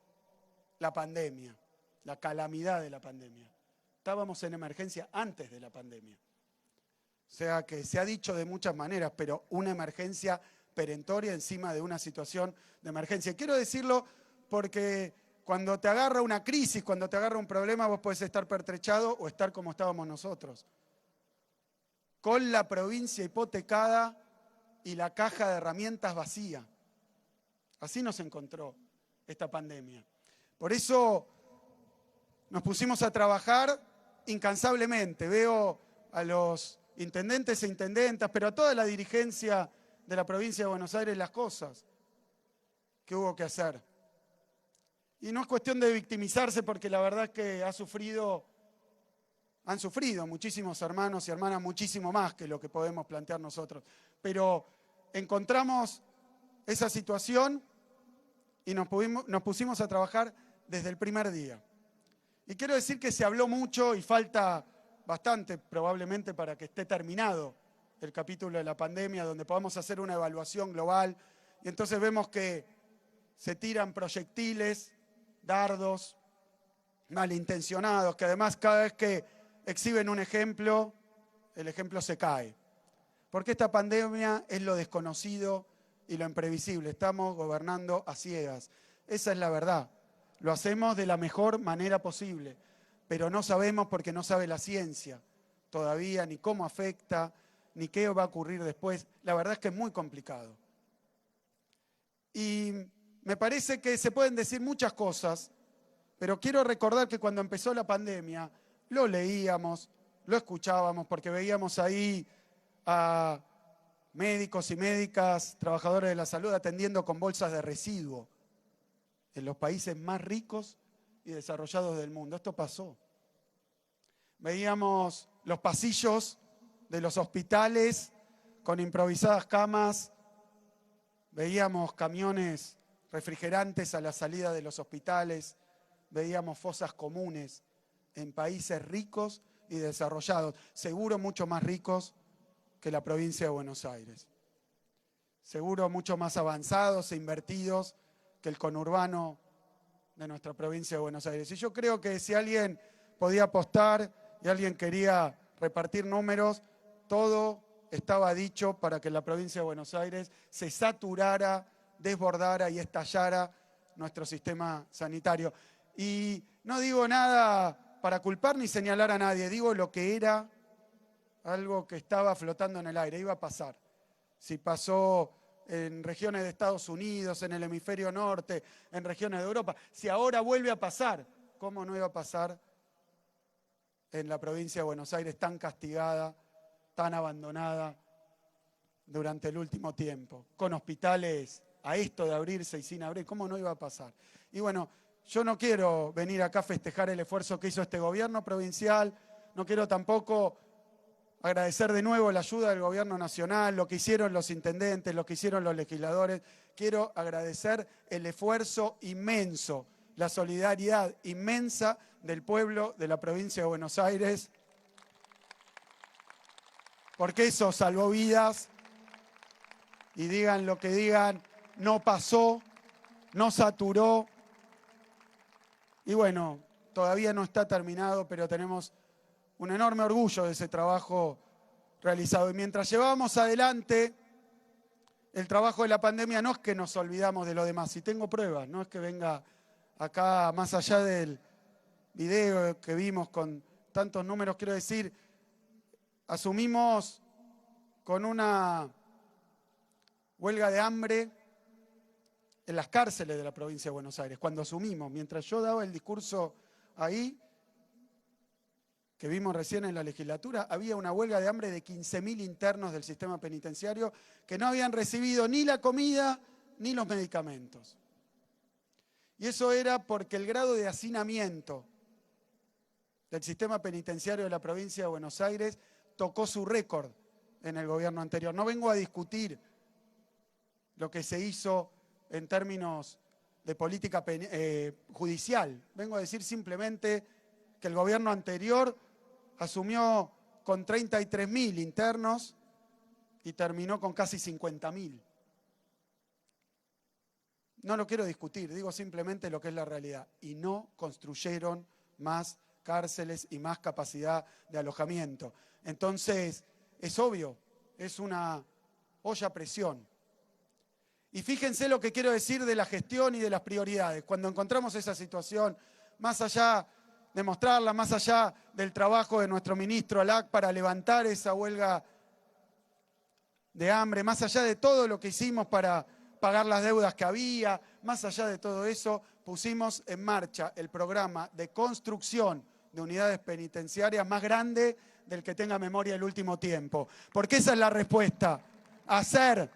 la pandemia, la calamidad de la pandemia. Estábamos en emergencia antes de la pandemia. O sea que se ha dicho de muchas maneras, pero una emergencia perentoria encima de una situación de emergencia. Quiero decirlo porque cuando te agarra una crisis, cuando te agarra un problema, vos podés estar pertrechado o estar como estábamos nosotros, con la provincia hipotecada y la caja de herramientas vacía. Así nos encontró esta pandemia. Por eso nos pusimos a trabajar incansablemente. Veo a los intendentes e intendentas, pero a toda la dirigencia de la provincia de Buenos Aires, las cosas que hubo que hacer Y no es cuestión de victimizarse porque la verdad es que han sufrido muchísimos hermanos y hermanas, muchísimo más que lo que podemos plantear nosotros. Pero encontramos esa situación y nos pusimos a trabajar desde el primer día. Y quiero decir que se habló mucho y falta bastante probablemente para que esté terminado el capítulo de la pandemia, donde podamos hacer una evaluación global. Y entonces vemos que se tiran proyectiles, dardos, malintencionados, que además cada vez que exhiben un ejemplo, el ejemplo se cae. Porque esta pandemia es lo desconocido y lo imprevisible. Estamos gobernando a ciegas. Esa es la verdad. Lo hacemos de la mejor manera posible, pero no sabemos porque no sabe la ciencia todavía ni cómo afecta, ni qué va a ocurrir después. La verdad es que es muy complicado. Y me parece que se pueden decir muchas cosas, pero quiero recordar que cuando empezó la pandemia lo leíamos, lo escuchábamos, porque veíamos ahí a médicos y médicas, trabajadores de la salud atendiendo con bolsas de residuo en los países más ricos y desarrollados del mundo. Esto pasó. Veíamos los pasillos de los hospitales con improvisadas camas, veíamos camiones refrigerantes a la salida de los hospitales, veíamos fosas comunes en países ricos y desarrollados, seguro mucho más ricos que la provincia de Buenos Aires, seguro mucho más avanzados e invertidos que el conurbano de nuestra provincia de Buenos Aires. Y yo creo que si alguien podía apostar y alguien quería repartir números, todo estaba dicho para que la provincia de Buenos Aires se saturara, desbordara y estallara nuestro sistema sanitario. Y no digo nada para culpar ni señalar a nadie, digo lo que era, algo que estaba flotando en el aire, iba a pasar. Si pasó en regiones de Estados Unidos, en el hemisferio norte, en regiones de Europa, si ahora vuelve a pasar, ¿cómo no iba a pasar en la provincia de Buenos Aires tan castigada, tan abandonada durante el último tiempo, con hospitales a esto de abrirse y sin abrir? ¿Cómo no iba a pasar? Y bueno, yo no quiero venir acá a festejar el esfuerzo que hizo este gobierno provincial, no quiero tampoco agradecer de nuevo la ayuda del gobierno nacional, lo que hicieron los intendentes, lo que hicieron los legisladores. Quiero agradecer el esfuerzo inmenso, la solidaridad inmensa del pueblo de la provincia de Buenos Aires, porque eso salvó vidas. Y digan lo que digan, no pasó, no saturó. Y bueno, todavía no está terminado, pero tenemos un enorme orgullo de ese trabajo realizado. Y mientras llevábamos adelante el trabajo de la pandemia, no es que nos olvidamos de lo demás. Y tengo pruebas, no es que venga acá, más allá del video que vimos con tantos números, quiero decir, asumimos con una huelga de hambre en las cárceles de la provincia de Buenos Aires. Cuando asumimos, mientras yo daba el discurso ahí, que vimos recién en la legislatura, había una huelga de hambre de 15.000 internos del sistema penitenciario que no habían recibido ni la comida ni los medicamentos. Y eso era porque el grado de hacinamiento del sistema penitenciario de la provincia de Buenos Aires tocó su récord en el gobierno anterior. No vengo a discutir lo que se hizo en términos de política judicial. Vengo a decir simplemente que el gobierno anterior asumió con 33.000 internos y terminó con casi 50.000. No lo quiero discutir, digo simplemente lo que es la realidad. Y no construyeron más cárceles y más capacidad de alojamiento. Entonces, es obvio, es una olla a presión. Y fíjense lo que quiero decir de la gestión y de las prioridades. Cuando encontramos esa situación, más allá de mostrarla, más allá del trabajo de nuestro ministro Alac para levantar esa huelga de hambre, más allá de todo lo que hicimos para pagar las deudas que había, más allá de todo eso, pusimos en marcha el programa de construcción de unidades penitenciarias más grande del que tenga memoria el último tiempo. Porque esa es la respuesta, hacer.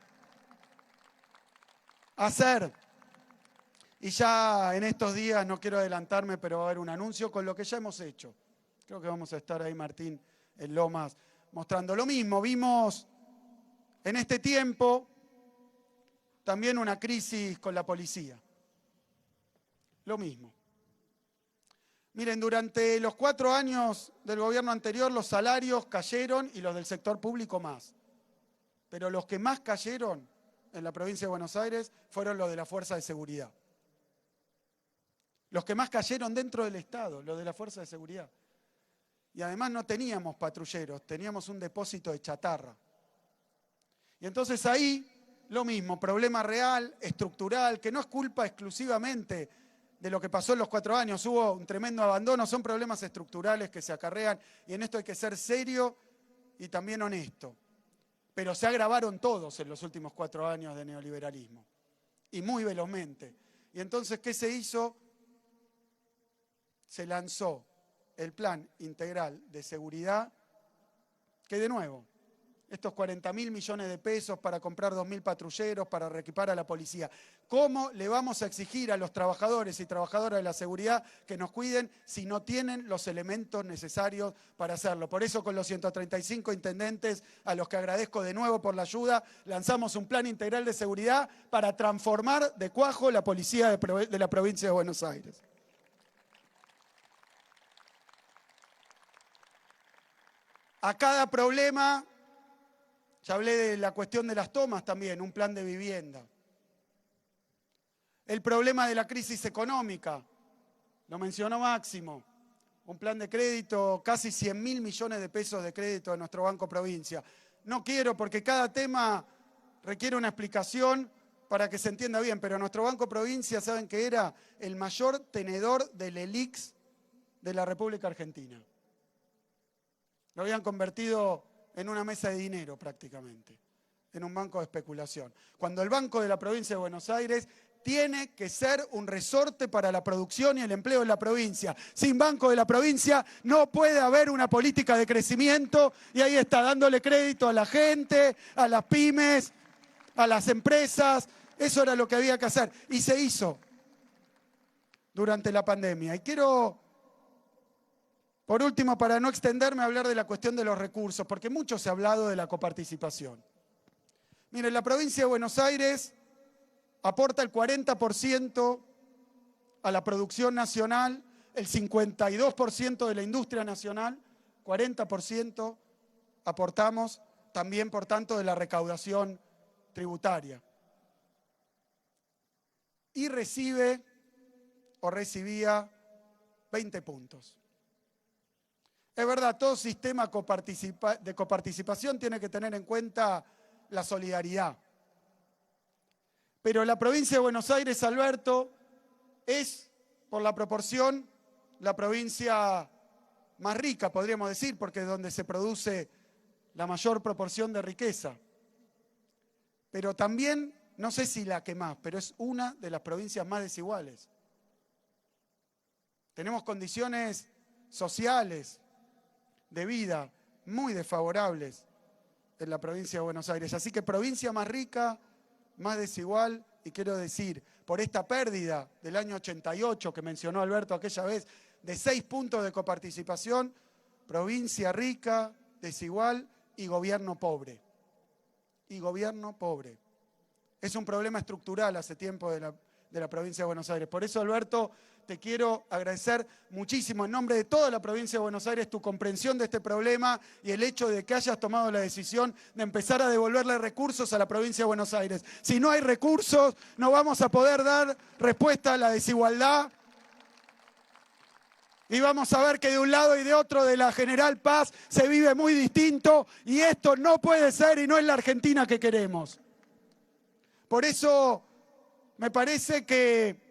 Y ya en estos días, no quiero adelantarme, pero va a haber un anuncio con lo que ya hemos hecho. Creo que vamos a estar ahí, Martín, en Lomas, mostrando lo mismo. Vimos en este tiempo también una crisis con la policía. Lo mismo. Miren, durante los 4 años del gobierno anterior los salarios cayeron y los del sector público más. Pero los que más cayeron en la provincia de Buenos Aires fueron los de la Fuerza de Seguridad. Los que más cayeron dentro del Estado, los de la Fuerza de Seguridad. Y además no teníamos patrulleros, teníamos un depósito de chatarra. Y entonces ahí lo mismo, problema real, estructural, que no es culpa exclusivamente de lo que pasó en los 4 años. Hubo un tremendo abandono, son problemas estructurales que se acarrean y en esto hay que ser serio y también honesto. Pero se agravaron todos en los últimos 4 años de neoliberalismo y muy velozmente. Y entonces, ¿qué se hizo? Se lanzó el Plan Integral de Seguridad, que de nuevo, estos 40.000 millones de pesos para comprar 2.000 patrulleros, para reequipar a la policía. ¿Cómo le vamos a exigir a los trabajadores y trabajadoras de la seguridad que nos cuiden si no tienen los elementos necesarios para hacerlo? Por eso, con los 135 intendentes, a los que agradezco de nuevo por la ayuda, lanzamos un plan integral de seguridad para transformar de cuajo la policía de la provincia de Buenos Aires. A cada problema, ya hablé de la cuestión de las tomas también, un plan de vivienda. El problema de la crisis económica, lo mencionó Máximo, un plan de crédito, casi 100.000 millones de pesos de crédito de nuestro Banco Provincia. No quiero, porque cada tema requiere una explicación para que se entienda bien, pero nuestro Banco Provincia, ¿saben que era el mayor tenedor del ELIX de la República Argentina? Lo habían convertido en una mesa de dinero prácticamente, en un banco de especulación. Cuando el Banco de la Provincia de Buenos Aires tiene que ser un resorte para la producción y el empleo en la provincia. Sin Banco de la Provincia no puede haber una política de crecimiento y ahí está, dándole crédito a la gente, a las pymes, a las empresas. Eso era lo que había que hacer y se hizo durante la pandemia. Y quiero, por último, para no extenderme, hablar de la cuestión de los recursos, porque mucho se ha hablado de la coparticipación. Miren, la provincia de Buenos Aires aporta el 40% a la producción nacional, el 52% de la industria nacional, 40% aportamos también, por tanto, de la recaudación tributaria. Y recibe o recibía 20 puntos. Es verdad, todo sistema de coparticipación tiene que tener en cuenta la solidaridad. Pero la provincia de Buenos Aires, Alberto, es, por la proporción, la provincia más rica, podríamos decir, porque es donde se produce la mayor proporción de riqueza. Pero también, no sé si la que más, pero es una de las provincias más desiguales. Tenemos condiciones sociales, de vida, muy desfavorables en la provincia de Buenos Aires. Así que provincia más rica, más desigual, y quiero decir, por esta pérdida del año 88 que mencionó Alberto aquella vez, de 6 puntos de coparticipación, provincia rica, desigual y gobierno pobre. Y gobierno pobre. Es un problema estructural hace tiempo de la provincia de Buenos Aires. Por eso, Alberto, te quiero agradecer muchísimo en nombre de toda la provincia de Buenos Aires tu comprensión de este problema y el hecho de que hayas tomado la decisión de empezar a devolverle recursos a la provincia de Buenos Aires. Si no hay recursos, no vamos a poder dar respuesta a la desigualdad. Y vamos a ver que de un lado y de otro de la General Paz se vive muy distinto y esto no puede ser y no es la Argentina que queremos. Por eso me parece que,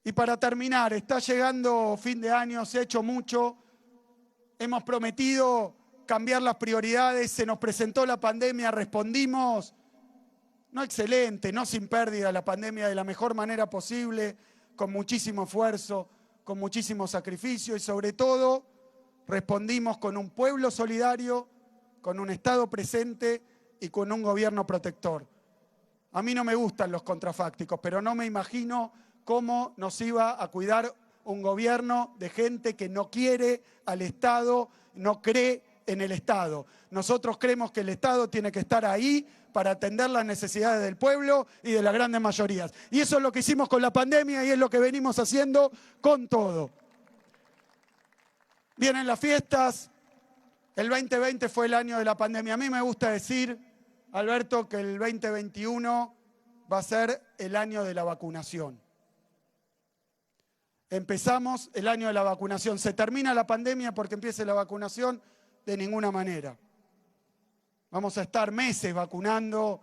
y para terminar, está llegando fin de año, se ha hecho mucho, hemos prometido cambiar las prioridades, se nos presentó la pandemia, respondimos, no excelente, no sin pérdida, a la pandemia de la mejor manera posible, con muchísimo esfuerzo, con muchísimo sacrificio y sobre todo respondimos con un pueblo solidario, con un Estado presente y con un gobierno protector. A mí no me gustan los contrafácticos, pero no me imagino cómo nos iba a cuidar un gobierno de gente que no quiere al Estado, no cree en el Estado. Nosotros creemos que el Estado tiene que estar ahí para atender las necesidades del pueblo y de las grandes mayorías. Y eso es lo que hicimos con la pandemia y es lo que venimos haciendo con todo. Vienen las fiestas, el 2020 fue el año de la pandemia. A mí me gusta decir, Alberto, que el 2021 va a ser el año de la vacunación. Empezamos el año de la vacunación. ¿Se termina la pandemia porque empiece la vacunación? De ninguna manera. Vamos a estar meses vacunando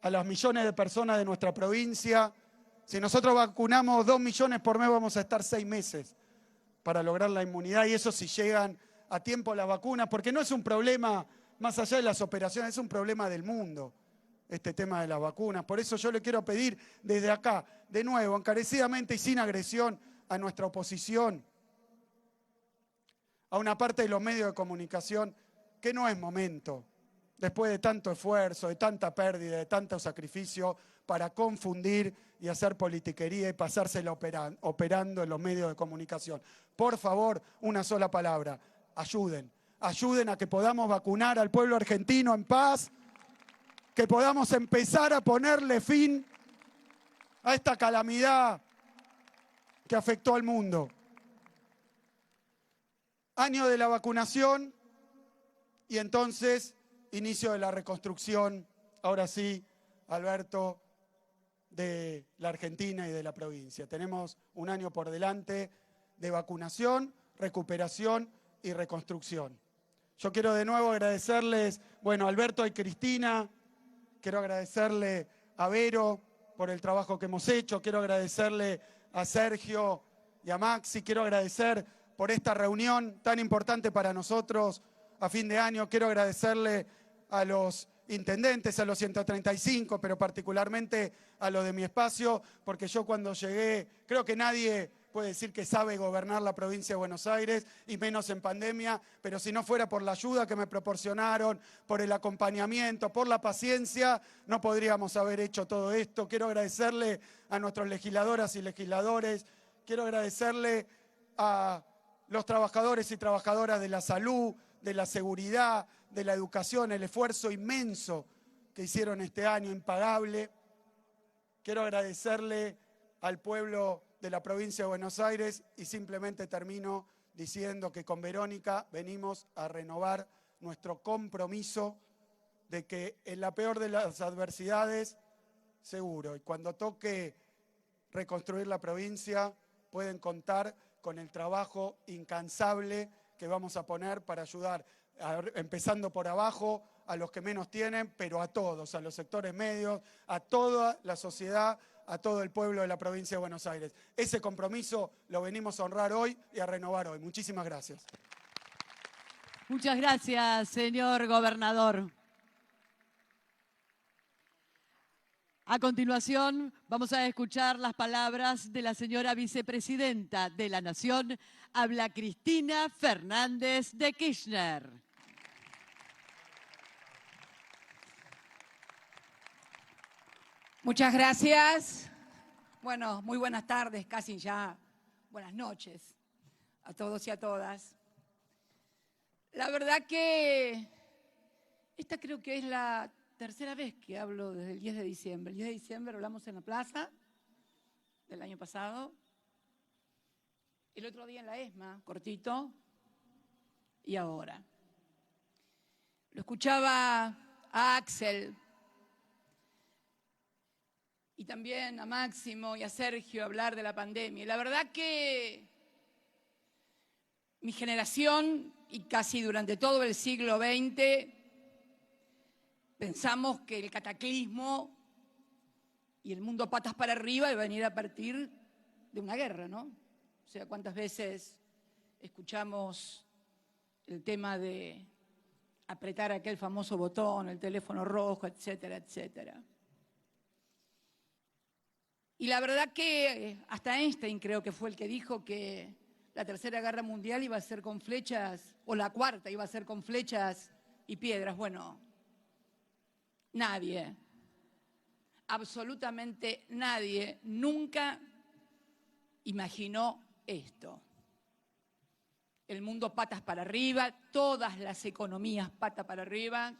a los millones de personas de nuestra provincia. Si nosotros vacunamos 2 millones por mes, vamos a estar 6 meses para lograr la inmunidad, y eso si llegan a tiempo las vacunas, porque no es un problema más allá de las operaciones, es un problema del mundo, este tema de las vacunas. Por eso yo le quiero pedir desde acá, de nuevo, encarecidamente y sin agresión a nuestra oposición, a una parte de los medios de comunicación, que no es momento, después de tanto esfuerzo, de tanta pérdida, de tanto sacrificio, para confundir y hacer politiquería y pasársela operando en los medios de comunicación. Por favor, una sola palabra, ayuden a que podamos vacunar al pueblo argentino en paz, que podamos empezar a ponerle fin a esta calamidad que afectó al mundo. Año de la vacunación y entonces inicio de la reconstrucción, ahora sí, Alberto, de la Argentina y de la provincia. Tenemos un año por delante de vacunación, recuperación y reconstrucción. Yo quiero de nuevo agradecerles, bueno, a Alberto y Cristina, quiero agradecerle a Vero por el trabajo que hemos hecho, quiero agradecerle a Sergio y a Maxi, quiero agradecer por esta reunión tan importante para nosotros a fin de año, quiero agradecerle a los intendentes, a los 135, pero particularmente a los de mi espacio, porque yo cuando llegué, creo que nadie puede decir que sabe gobernar la provincia de Buenos Aires, y menos en pandemia, pero si no fuera por la ayuda que me proporcionaron, por el acompañamiento, por la paciencia, no podríamos haber hecho todo esto. Quiero agradecerle a nuestros legisladoras y legisladores, quiero agradecerle a los trabajadores y trabajadoras de la salud, de la seguridad, de la educación, el esfuerzo inmenso que hicieron este año, impagable. Quiero agradecerle al pueblo de la provincia de Buenos Aires y simplemente termino diciendo que con Verónica venimos a renovar nuestro compromiso de que en la peor de las adversidades, seguro, y cuando toque reconstruir la provincia, pueden contar con el trabajo incansable que vamos a poner para ayudar, empezando por abajo, a los que menos tienen, pero a todos, a los sectores medios, a toda la sociedad, a todo el pueblo de la provincia de Buenos Aires. Ese compromiso lo venimos a honrar hoy y a renovar hoy. Muchísimas gracias. Muchas gracias, señor gobernador. A continuación, vamos a escuchar las palabras de la señora vicepresidenta de la Nación. Habla Cristina Fernández de Kirchner. Muchas gracias. Bueno, muy buenas tardes, casi ya buenas noches a todos y a todas. La verdad que esta creo que es la tercera vez que hablo desde el 10 de diciembre. El 10 de diciembre hablamos en la plaza del año pasado, el otro día en la ESMA, cortito, y ahora. Lo escuchaba a Axel y también a Máximo y a Sergio hablar de la pandemia. Y la verdad que mi generación y casi durante todo el siglo XX pensamos que el cataclismo y el mundo patas para arriba iba a venir a partir de una guerra, ¿no? O sea, cuántas veces escuchamos el tema de apretar aquel famoso botón, el teléfono rojo, etcétera, etcétera. Y la verdad que hasta Einstein creo que fue el que dijo que la Tercera Guerra Mundial iba a ser con flechas, o la cuarta iba a ser con flechas y piedras. Bueno, nadie absolutamente nadie nunca imaginó esto. El mundo patas para arriba, todas las economías patas para arriba.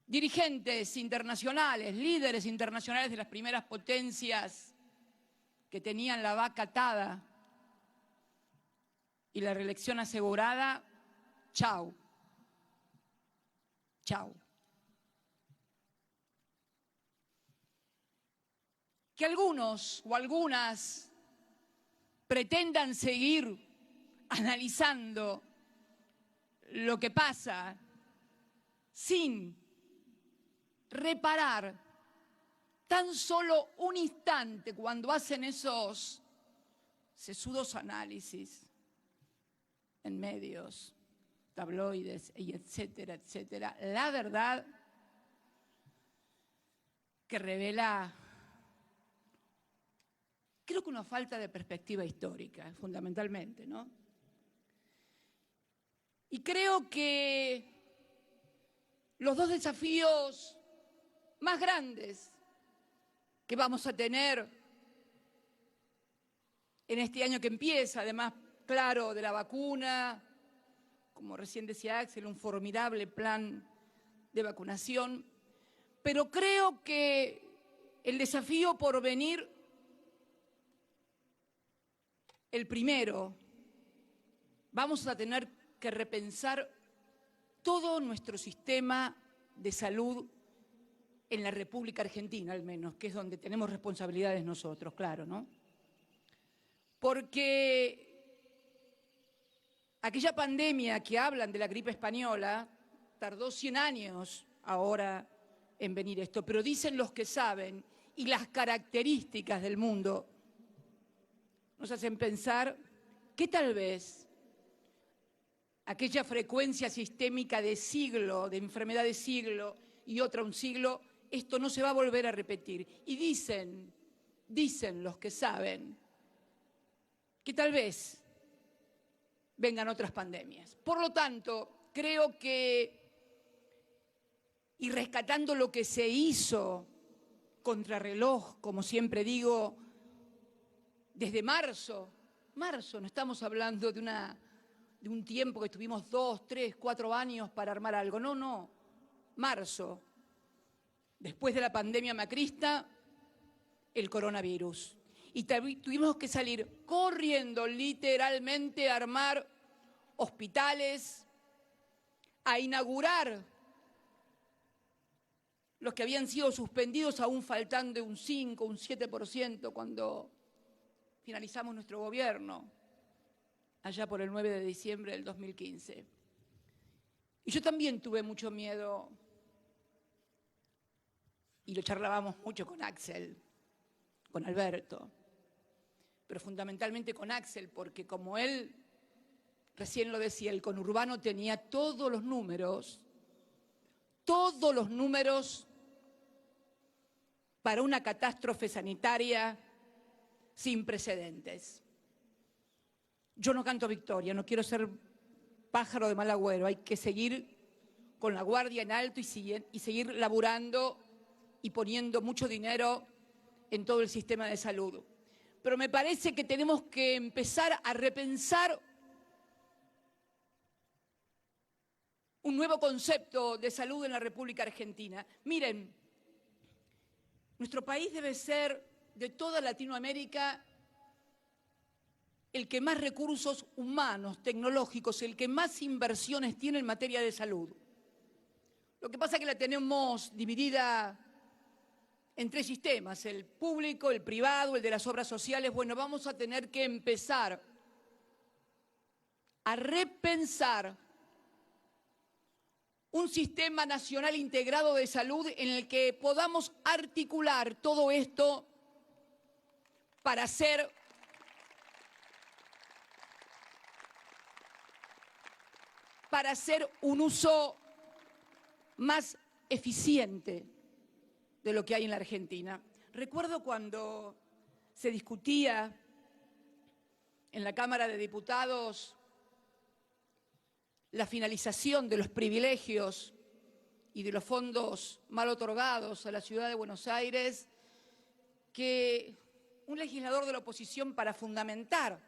Dirigentes internacionales, líderes internacionales de las primeras potencias que tenían la vaca atada y la reelección asegurada, chau. Chau. Que algunos o algunas pretendan seguir analizando lo que pasa sin reparar tan solo un instante cuando hacen esos sesudos análisis en medios, tabloides, y etcétera, etcétera. La verdad que revela, creo que una falta de perspectiva histórica, fundamentalmente, ¿no? Y creo que los dos desafíos más grandes que vamos a tener en este año que empieza, además, claro, de la vacuna, como recién decía Axel, un formidable plan de vacunación, pero creo que el desafío por venir, el primero, vamos a tener que repensar todo nuestro sistema de salud en la República Argentina, al menos, que es donde tenemos responsabilidades nosotros, claro, ¿no? Porque aquella pandemia que hablan de la gripe española tardó 100 años ahora en venir esto, pero dicen los que saben y las características del mundo nos hacen pensar que tal vez aquella frecuencia sistémica de siglo, de enfermedad de siglo y otra un siglo, esto no se va a volver a repetir. Y dicen los que saben, que tal vez vengan otras pandemias. Por lo tanto, creo que, y rescatando lo que se hizo contrarreloj, como siempre digo, desde marzo, no estamos hablando de un tiempo que tuvimos 2, 3, 4 años para armar algo, no, marzo, después de la pandemia macrista, el coronavirus. Y tuvimos que salir corriendo, literalmente, a armar hospitales, a inaugurar los que habían sido suspendidos, aún faltando un 5, un 7% cuando finalizamos nuestro gobierno, allá por el 9 de diciembre del 2015. Y yo también tuve mucho miedo, y lo charlábamos mucho con Axel, con Alberto, pero fundamentalmente con Axel, porque como él recién lo decía, el conurbano tenía todos los números para una catástrofe sanitaria sin precedentes. Yo no canto victoria, no quiero ser pájaro de mal agüero, hay que seguir con la guardia en alto y seguir laburando y poniendo mucho dinero en todo el sistema de salud. Pero me parece que tenemos que empezar a repensar un nuevo concepto de salud en la República Argentina. Miren, nuestro país debe ser, de toda Latinoamérica, el que más recursos humanos, tecnológicos, el que más inversiones tiene en materia de salud. Lo que pasa es que la tenemos dividida en 3 sistemas, el público, el privado, el de las obras sociales. Bueno, vamos a tener que empezar a repensar un sistema nacional integrado de salud en el que podamos articular todo esto para hacer un uso más eficiente de lo que hay en la Argentina. Recuerdo cuando se discutía en la Cámara de Diputados la finalización de los privilegios y de los fondos mal otorgados a la ciudad de Buenos Aires, que un legislador de la oposición, para fundamentar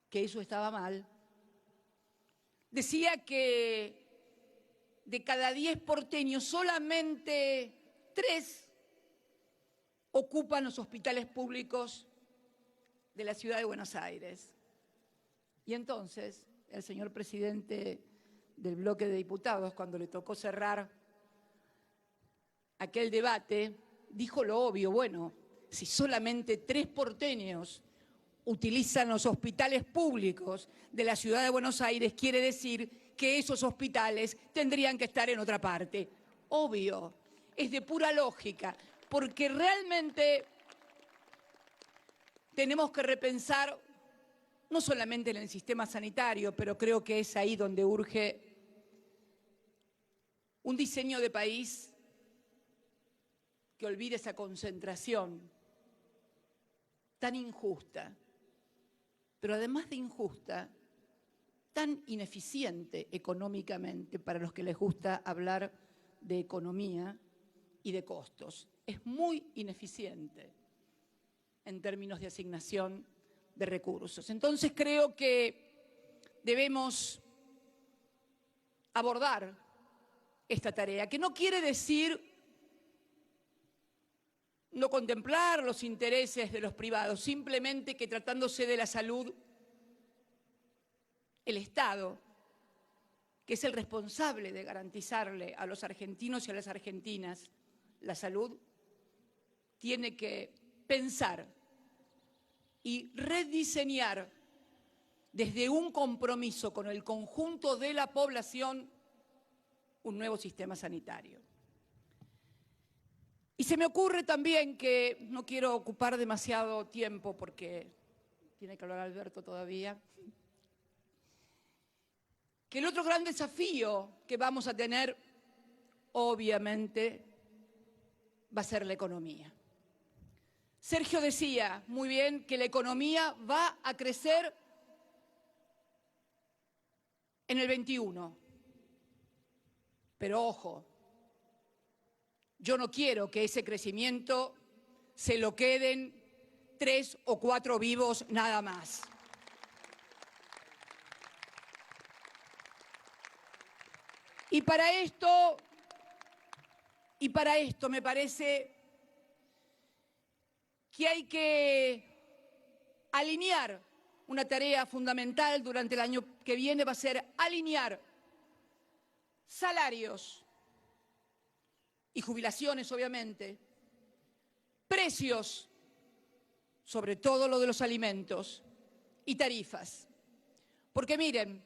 que eso estaba mal, decía que de cada 10 porteños solamente 3 ocupan los hospitales públicos de la ciudad de Buenos Aires. Y entonces el señor presidente del bloque de diputados, cuando le tocó cerrar aquel debate, dijo lo obvio: bueno, si solamente 3 porteños utilizan los hospitales públicos de la ciudad de Buenos Aires, quiere decir que esos hospitales tendrían que estar en otra parte. Obvio, es de pura lógica, porque realmente tenemos que repensar no solamente en el sistema sanitario, pero creo que es ahí donde urge un diseño de país que olvide esa concentración tan injusta, pero además de injusta, tan ineficiente económicamente para los que les gusta hablar de economía y de costos. Es muy ineficiente en términos de asignación de recursos. Entonces creo que debemos abordar esta tarea, que no quiere decir no contemplar los intereses de los privados, simplemente que tratándose de la salud, el Estado, que es el responsable de garantizarle a los argentinos y a las argentinas la salud, tiene que pensar y rediseñar desde un compromiso con el conjunto de la población un nuevo sistema sanitario. Y se me ocurre también que, no quiero ocupar demasiado tiempo porque tiene que hablar Alberto todavía, que el otro gran desafío que vamos a tener, obviamente, va a ser la economía. Sergio decía muy bien que la economía va a crecer en el 21. Pero ojo, yo no quiero que ese crecimiento se lo queden 3 o 4 vivos nada más. Y para esto me parece que hay que alinear una tarea fundamental durante el año que viene, va a ser alinear salarios y jubilaciones, obviamente, precios, sobre todo lo de los alimentos, y tarifas. Porque miren,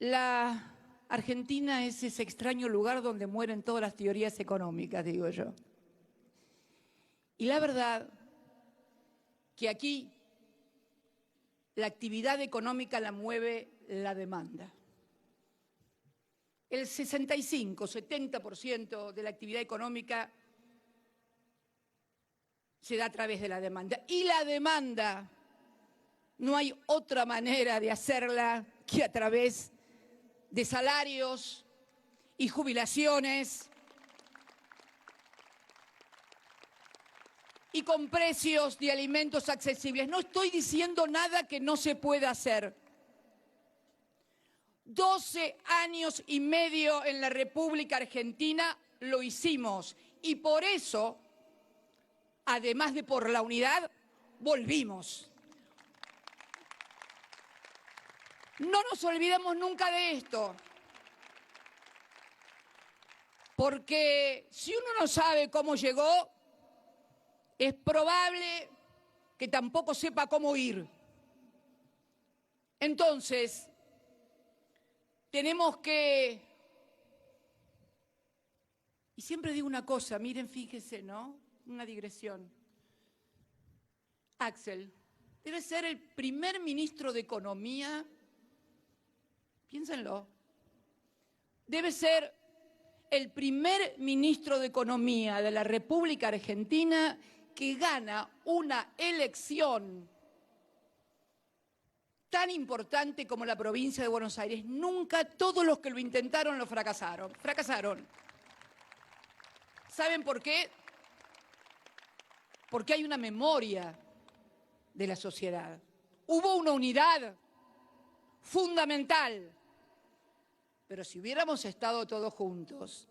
la Argentina es ese extraño lugar donde mueren todas las teorías económicas, digo yo. Y la verdad que aquí la actividad económica la mueve la demanda. El 65-70% de la actividad económica se da a través de la demanda. Y la demanda no hay otra manera de hacerla que a través de salarios y jubilaciones y con precios de alimentos accesibles. No estoy diciendo nada que no se pueda hacer. 12 años y medio en la República Argentina lo hicimos y por eso, además de por la unidad, volvimos. No nos olvidemos nunca de esto, porque si uno no sabe cómo llegó, es probable que tampoco sepa cómo ir. Entonces, tenemos que, y siempre digo una cosa, miren, fíjense, ¿no? Una digresión. Axel debe ser el primer ministro de Economía, piénsenlo, debe ser el primer ministro de Economía de la República Argentina que gana una elección tan importante como la provincia de Buenos Aires. Nunca todos los que lo intentaron lo fracasaron. Fracasaron. ¿Saben por qué? Porque hay una memoria de la sociedad. Hubo una unidad fundamental. Pero si hubiéramos estado todos juntos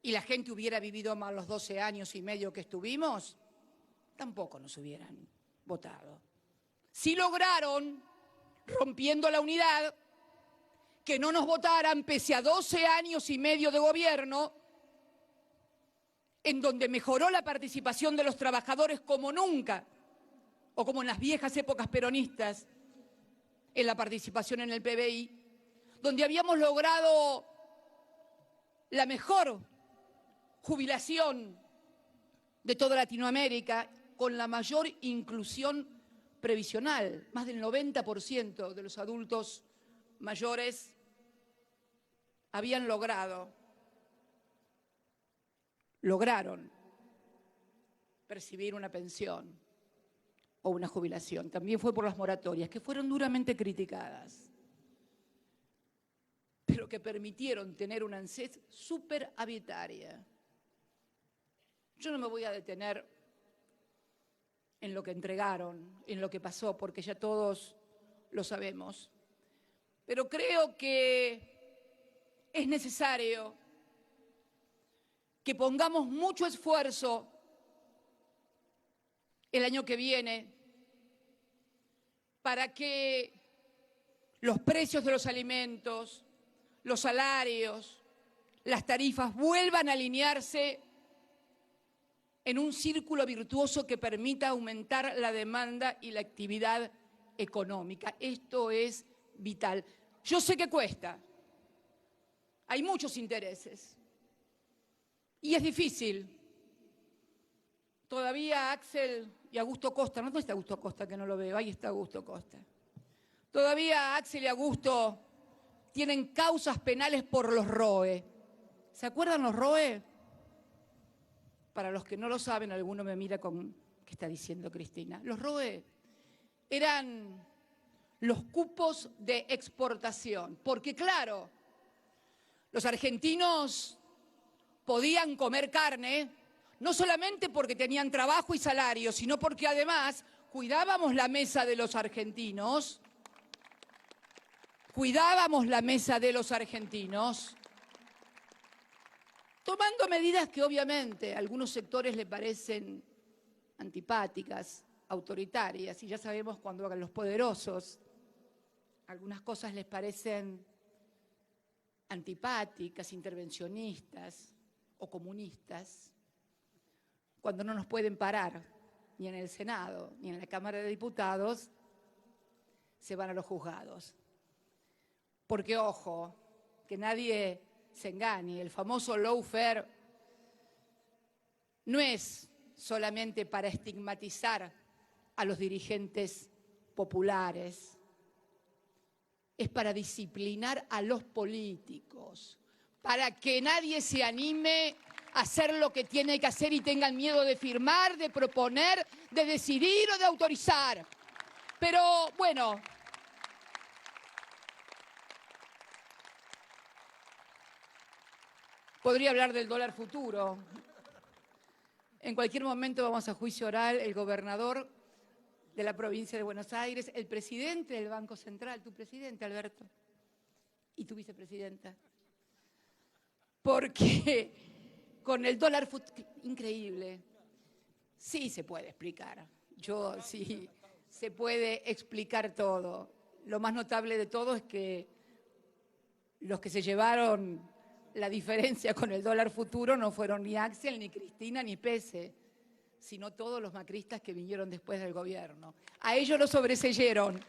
y la gente hubiera vivido más los 12 años y medio que estuvimos, tampoco nos hubieran votado. Sí lograron, rompiendo la unidad, que no nos votaran pese a 12 años y medio de gobierno, en donde mejoró la participación de los trabajadores como nunca, o como en las viejas épocas peronistas, en la participación en el PBI, donde habíamos logrado la mejor jubilación de toda Latinoamérica, con la mayor inclusión previsional. Más del 90% de los adultos mayores lograron percibir una pensión o una jubilación. También fue por las moratorias, que fueron duramente criticadas, pero que permitieron tener una ANSES superavitaria. Yo no me voy a detener en lo que entregaron, en lo que pasó, porque ya todos lo sabemos. Pero creo que es necesario que pongamos mucho esfuerzo el año que viene para que los precios de los alimentos, los salarios, las tarifas vuelvan a alinearse en un círculo virtuoso que permita aumentar la demanda y la actividad económica. Esto es vital. Yo sé que cuesta. Hay muchos intereses. Y es difícil. Todavía Axel y Augusto Costa, ¿no? ¿Dónde está Augusto Costa que no lo veo? Ahí está Augusto Costa. Todavía Axel y Augusto tienen causas penales por los ROE. ¿Se acuerdan los ROE? Para los que no lo saben, alguno me mira con ¿qué está diciendo Cristina? Los ROE eran los cupos de exportación, porque claro, los argentinos podían comer carne, no solamente porque tenían trabajo y salario, sino porque además cuidábamos la mesa de los argentinos, tomando medidas que obviamente a algunos sectores le parecen antipáticas, autoritarias, y ya sabemos cuando a los poderosos algunas cosas les parecen antipáticas, intervencionistas o comunistas, cuando no nos pueden parar ni en el Senado ni en la Cámara de Diputados, se van a los juzgados. Porque, ojo, que nadie se engañe, el famoso lawfare no es solamente para estigmatizar a los dirigentes populares, es para disciplinar a los políticos, para que nadie se anime a hacer lo que tiene que hacer y tengan miedo de firmar, de proponer, de decidir o de autorizar. Pero, bueno, podría hablar del dólar futuro. En cualquier momento vamos a juicio oral el gobernador de la provincia de Buenos Aires, el presidente del Banco Central, tu presidente, Alberto, y tu vicepresidenta. Porque con el dólar futuro, increíble, sí se puede explicar. Sí, se puede explicar todo. Lo más notable de todo es que los que se llevaron la diferencia con el dólar futuro no fueron ni Axel, ni Cristina, ni Pese, sino todos los macristas que vinieron después del gobierno. A ellos los sobreseyeron,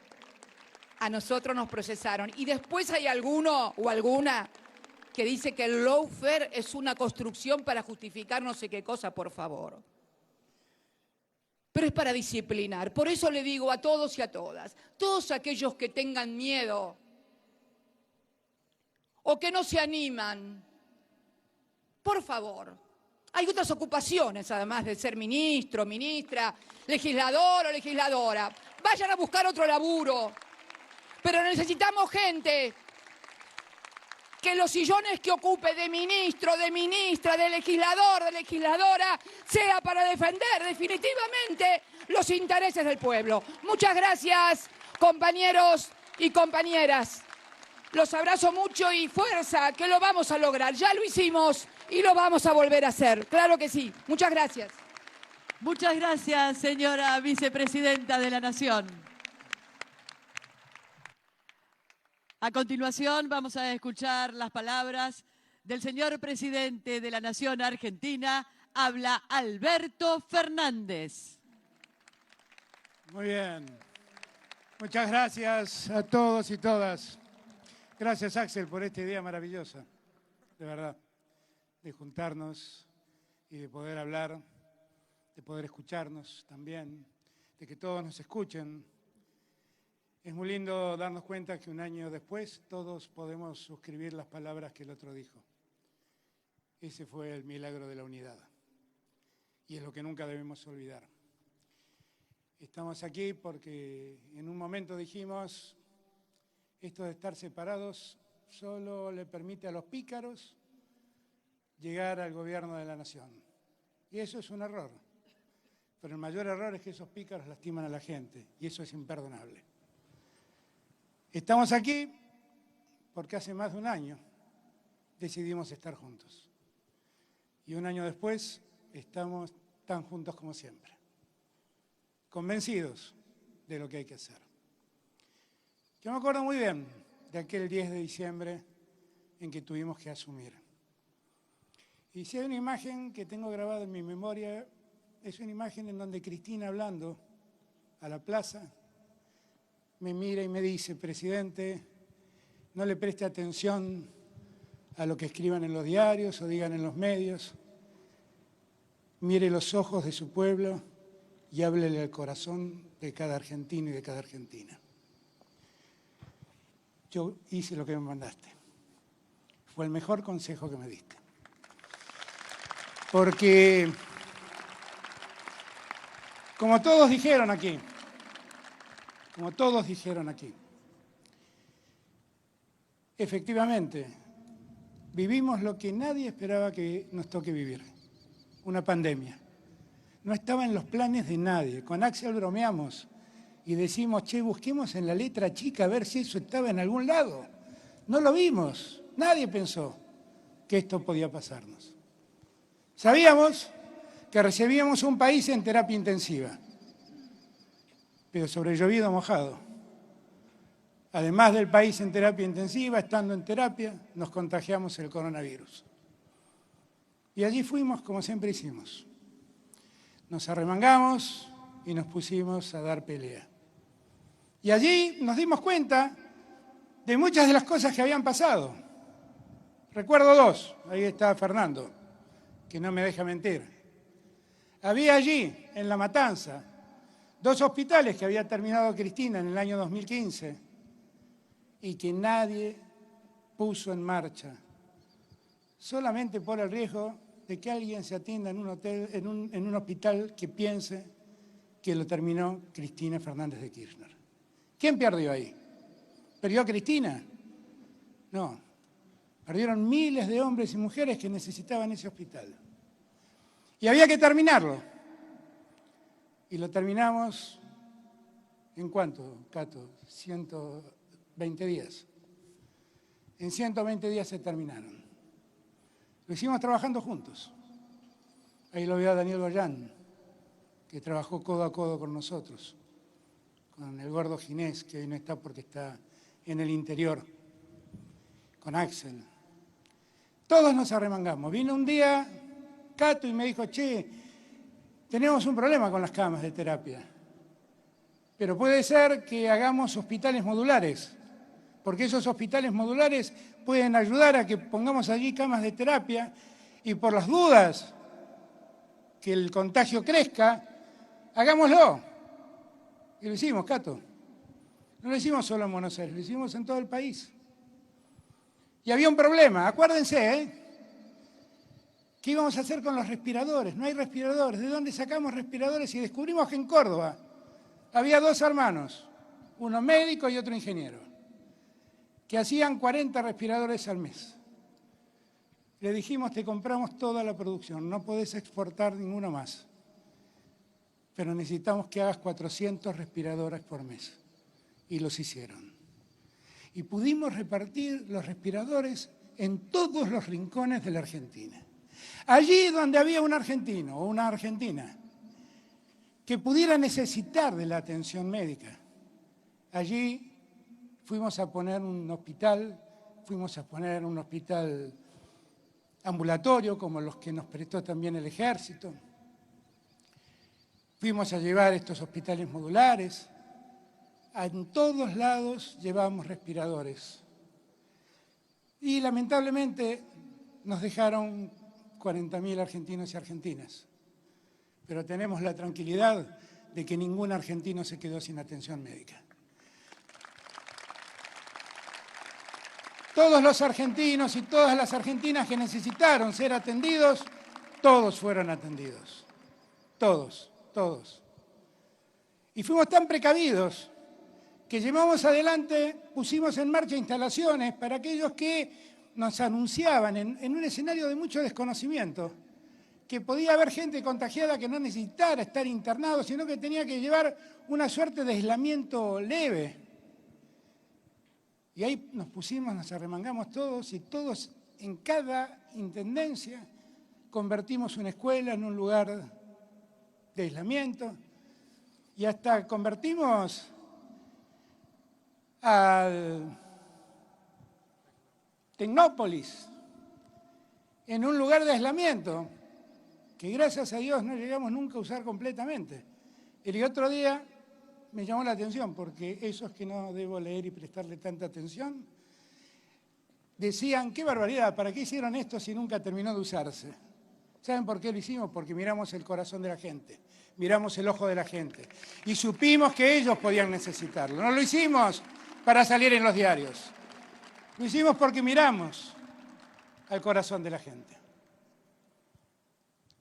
a nosotros nos procesaron. Y después hay alguno o alguna que dice que el lawfare es una construcción para justificar no sé qué cosa, por favor. Pero es para disciplinar. Por eso le digo a todos y a todas, todos aquellos que tengan miedo o que no se animan, por favor. Hay otras ocupaciones, además de ser ministro, ministra, legislador o legisladora. Vayan a buscar otro laburo. pero necesitamos gente que los sillones que ocupe de ministro, de ministra, de legislador, de legisladora, sea para defender definitivamente los intereses del pueblo. Muchas gracias, compañeros y compañeras. Los abrazo mucho y fuerza, que lo vamos a lograr. Ya lo hicimos y lo vamos a volver a hacer. Claro que sí. Muchas gracias. Muchas gracias, señora vicepresidenta de la Nación. A continuación vamos a escuchar las palabras del señor presidente de la Nación Argentina. Habla Alberto Fernández. Muy bien. Muchas gracias a todos y todas. Gracias, Axel, por esta idea maravillosa, de verdad, de juntarnos y de poder hablar, de poder escucharnos también, de que todos nos escuchen. Es muy lindo darnos cuenta que un año después todos podemos suscribir las palabras que el otro dijo. Ese fue el milagro de la unidad y es lo que nunca debemos olvidar. Estamos aquí porque en un momento dijimos, esto de estar separados solo le permite a los pícaros llegar al gobierno de la nación. Y eso es un error. Pero el mayor error es que esos pícaros lastiman a la gente y eso es imperdonable. Estamos aquí porque hace más de un año decidimos estar juntos. Y un año después estamos tan juntos como siempre, convencidos de lo que hay que hacer. Yo me acuerdo muy bien de aquel 10 de diciembre en que tuvimos que asumir. Y si hay una imagen que tengo grabada en mi memoria, es una imagen en donde Cristina, hablando a la plaza, me mira y me dice, presidente, no le preste atención a lo que escriban en los diarios o digan en los medios. Mire los ojos de su pueblo y háblele al corazón de cada argentino y de cada argentina. Yo hice lo que me mandaste. Fue el mejor consejo que me diste. Porque, como todos dijeron aquí, efectivamente, vivimos lo que nadie esperaba que nos toque vivir, una pandemia. No estaba en los planes de nadie. Con Axel bromeamos y decimos, che, busquemos en la letra chica a ver si eso estaba en algún lado. No lo vimos, nadie pensó que esto podía pasarnos. Sabíamos que recibíamos un país en terapia intensiva, pero sobre llovido mojado. Además del país en terapia intensiva, estando en terapia, nos contagiamos el coronavirus. Y allí fuimos como siempre hicimos. Nos arremangamos y nos pusimos a dar pelea. Y allí nos dimos cuenta de muchas de las cosas que habían pasado. Recuerdo dos, ahí está Fernando, que no me deja mentir. Había allí, en La Matanza, 2 hospitales que había terminado Cristina en el año 2015 y que nadie puso en marcha, solamente por el riesgo de que alguien se atienda en un hotel, en un hospital que piense que lo terminó Cristina Fernández de Kirchner. ¿Quién perdió ahí? ¿Perdió Cristina? No. Perdieron miles de hombres y mujeres que necesitaban ese hospital. Y había que terminarlo. Y lo terminamos, ¿en cuánto, Cato? 120 días. En 120 días se terminaron. Lo hicimos trabajando juntos. Ahí lo veo a Daniel Goyán, que trabajó codo a codo con nosotros, con el gordo Ginés, que hoy no está porque está en el interior, con Axel. Todos nos arremangamos. Vino un día Cato y me dijo, che, tenemos un problema con las camas de terapia, pero puede ser que hagamos hospitales modulares, porque esos hospitales modulares pueden ayudar a que pongamos allí camas de terapia y por las dudas que el contagio crezca, hagámoslo. Y lo hicimos, Cato. No lo hicimos solo en Buenos Aires, lo hicimos en todo el país. Y había un problema, acuérdense, ¿qué íbamos a hacer con los respiradores? No hay respiradores. ¿De dónde sacamos respiradores? Y descubrimos que en Córdoba había 2 hermanos, uno médico y otro ingeniero. que hacían 40 respiradores al mes. Le dijimos, te compramos toda la producción, no podés exportar ninguno más, pero necesitamos que hagas 400 respiradores por mes. Y los hicieron. Y pudimos repartir los respiradores en todos los rincones de la Argentina. Allí donde había un argentino o una argentina que pudiera necesitar de la atención médica, allí fuimos a poner un hospital ambulatorio, como los que nos prestó también el Ejército. Fuimos a llevar estos hospitales modulares. En todos lados llevábamos respiradores. Y lamentablemente nos dejaron 40.000 argentinos y argentinas. Pero tenemos la tranquilidad de que ningún argentino se quedó sin atención médica. Todos los argentinos y todas las argentinas que necesitaron ser atendidos, todos fueron atendidos. Todos, todos. Y fuimos tan precavidos que llevamos adelante, pusimos en marcha instalaciones para aquellos que nos anunciaban en un escenario de mucho desconocimiento, que podía haber gente contagiada que no necesitara estar internado, sino que tenía que llevar una suerte de aislamiento leve. Y ahí nos pusimos, nos arremangamos todos y todos en cada intendencia convertimos una escuela en un lugar de aislamiento y hasta convertimos al Tecnópolis en un lugar de aislamiento que gracias a Dios no llegamos nunca a usar completamente. El otro día me llamó la atención porque esos que no debo leer y prestarle tanta atención decían, qué barbaridad, ¿para qué hicieron esto si nunca terminó de usarse? ¿Saben por qué lo hicimos? Porque miramos el corazón de la gente, miramos el ojo de la gente y supimos que ellos podían necesitarlo. No lo hicimos para salir en los diarios, lo hicimos porque miramos al corazón de la gente.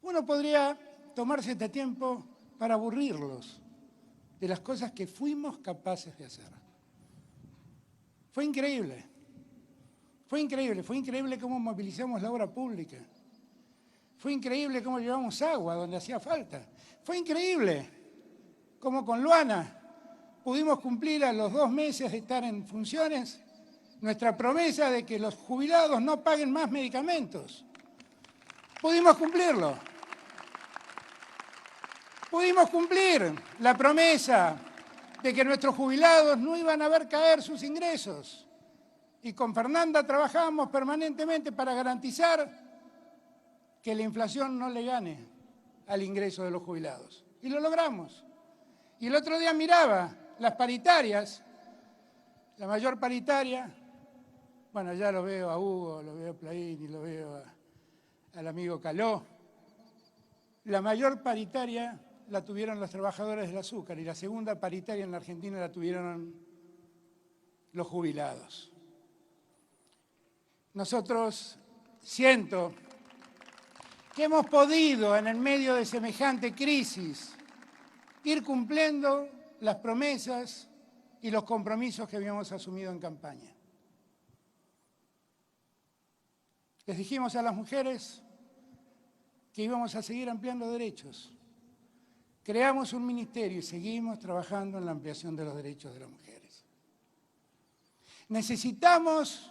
Uno podría tomarse este tiempo para aburrirlos de las cosas que fuimos capaces de hacer. Fue increíble cómo movilizamos la obra pública. Fue increíble cómo llevamos agua donde hacía falta. Fue increíble cómo con Luana pudimos cumplir a los 2 meses de estar en funciones nuestra promesa de que los jubilados no paguen más medicamentos. Pudimos cumplirlo. Pudimos cumplir la promesa de que nuestros jubilados no iban a ver caer sus ingresos. Y con Fernanda trabajamos permanentemente para garantizar que la inflación no le gane al ingreso de los jubilados. Y lo logramos. Y el otro día miraba las paritarias, la mayor paritaria, bueno, ya lo veo a Hugo, lo veo a Plaini, lo veo al amigo Caló. La mayor paritaria la tuvieron los trabajadores del azúcar y la segunda paritaria en la Argentina la tuvieron los jubilados. Nosotros siento que hemos podido, en el medio de semejante crisis, ir cumpliendo las promesas y los compromisos que habíamos asumido en campaña. Les dijimos a las mujeres que íbamos a seguir ampliando derechos. Creamos un ministerio y seguimos trabajando en la ampliación de los derechos de las mujeres. Necesitamos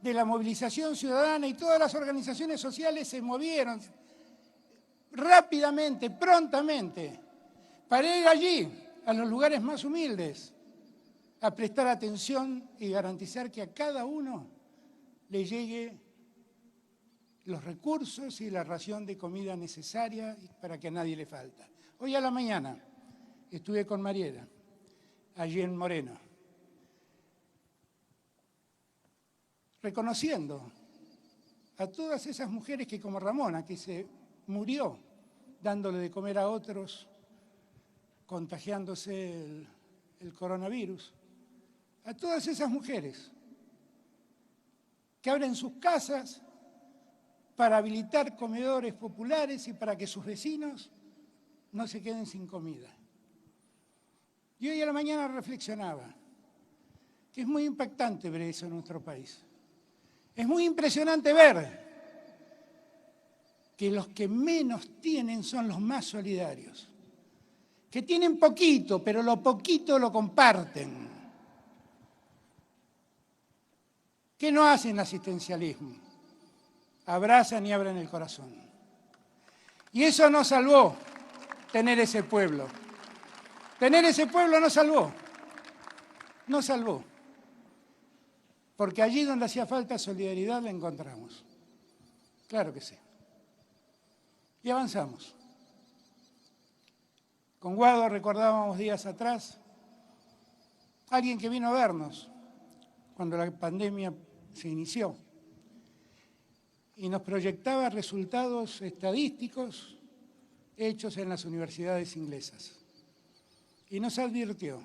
de la movilización ciudadana y todas las organizaciones sociales se movieron rápidamente, prontamente, para ir allí, a los lugares más humildes, a prestar atención y garantizar que a cada uno le llegue los recursos y la ración de comida necesaria para que a nadie le falta. Hoy a la mañana estuve con Mariela, allí en Moreno, reconociendo a todas esas mujeres que, como Ramona, que se murió dándole de comer a otros, contagiándose el coronavirus, a todas esas mujeres que abren sus casas para habilitar comedores populares y para que sus vecinos no se queden sin comida. Y hoy a la mañana reflexionaba que es muy impactante ver eso en nuestro país. Es muy impresionante ver que los que menos tienen son los más solidarios, que tienen poquito, pero lo poquito lo comparten, que no hacen asistencialismo, abrazan y abren el corazón. Y eso nos salvó, tener ese pueblo. Tener ese pueblo nos salvó, nos salvó. Porque allí donde hacía falta solidaridad la encontramos. Claro que sí. Y avanzamos. Con Guado recordábamos días atrás alguien que vino a vernos cuando la pandemia se inició y nos proyectaba resultados estadísticos hechos en las universidades inglesas. Y nos advirtió,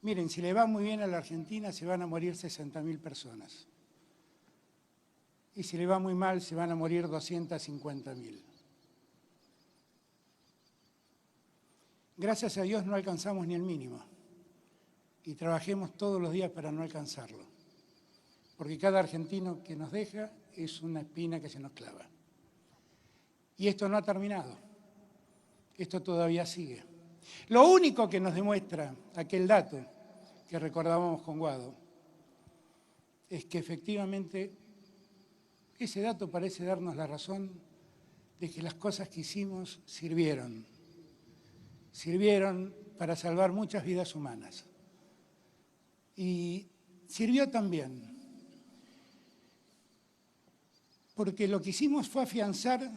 miren, si le va muy bien a la Argentina se van a morir 60.000 personas. Y si le va muy mal se van a morir 250.000. Gracias a Dios no alcanzamos ni el mínimo. Y trabajemos todos los días para no alcanzarlo. Porque cada argentino que nos deja es una espina que se nos clava. Y esto no ha terminado. Esto todavía sigue. Lo único que nos demuestra aquel dato que recordábamos con Guado es que efectivamente ese dato parece darnos la razón de que las cosas que hicimos sirvieron. Sirvieron para salvar muchas vidas humanas. Y sirvió también porque lo que hicimos fue afianzar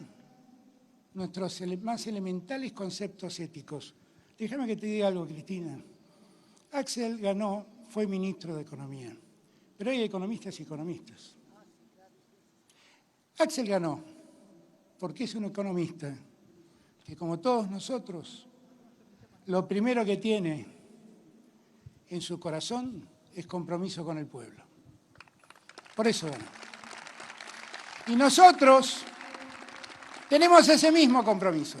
nuestros más elementales conceptos éticos. Déjame que te diga algo, Cristina. Axel ganó, fue ministro de Economía, pero hay economistas y economistas. Axel ganó porque es un economista que, como todos nosotros, lo primero que tiene en su corazón es compromiso con el pueblo. Por eso ganó. Y nosotros tenemos ese mismo compromiso.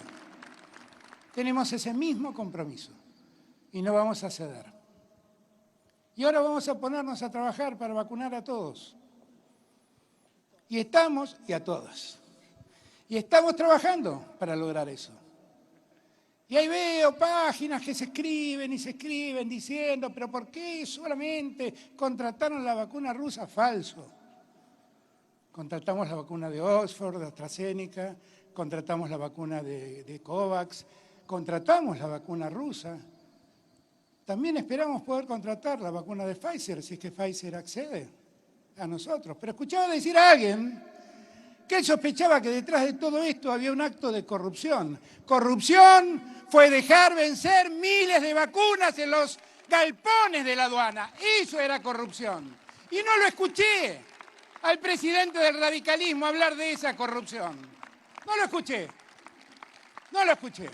Tenemos ese mismo compromiso y no vamos a ceder. Y ahora vamos a ponernos a trabajar para vacunar a todos. Y estamos, y a todas. Y estamos trabajando para lograr eso. Y ahí veo páginas que se escriben y se escriben diciendo, pero ¿por qué solamente contrataron la vacuna rusa? Falso. Contratamos la vacuna de Oxford, de AstraZeneca, contratamos la vacuna de COVAX, contratamos la vacuna rusa. También esperamos poder contratar la vacuna de Pfizer, si es que Pfizer accede a nosotros. Pero escuchaba decir a alguien que él sospechaba que detrás de todo esto había un acto de corrupción. Corrupción fue dejar vencer miles de vacunas en los galpones de la aduana. Eso era corrupción. Y no lo escuché al presidente del radicalismo hablar de esa corrupción. No lo escuché. No lo escuché.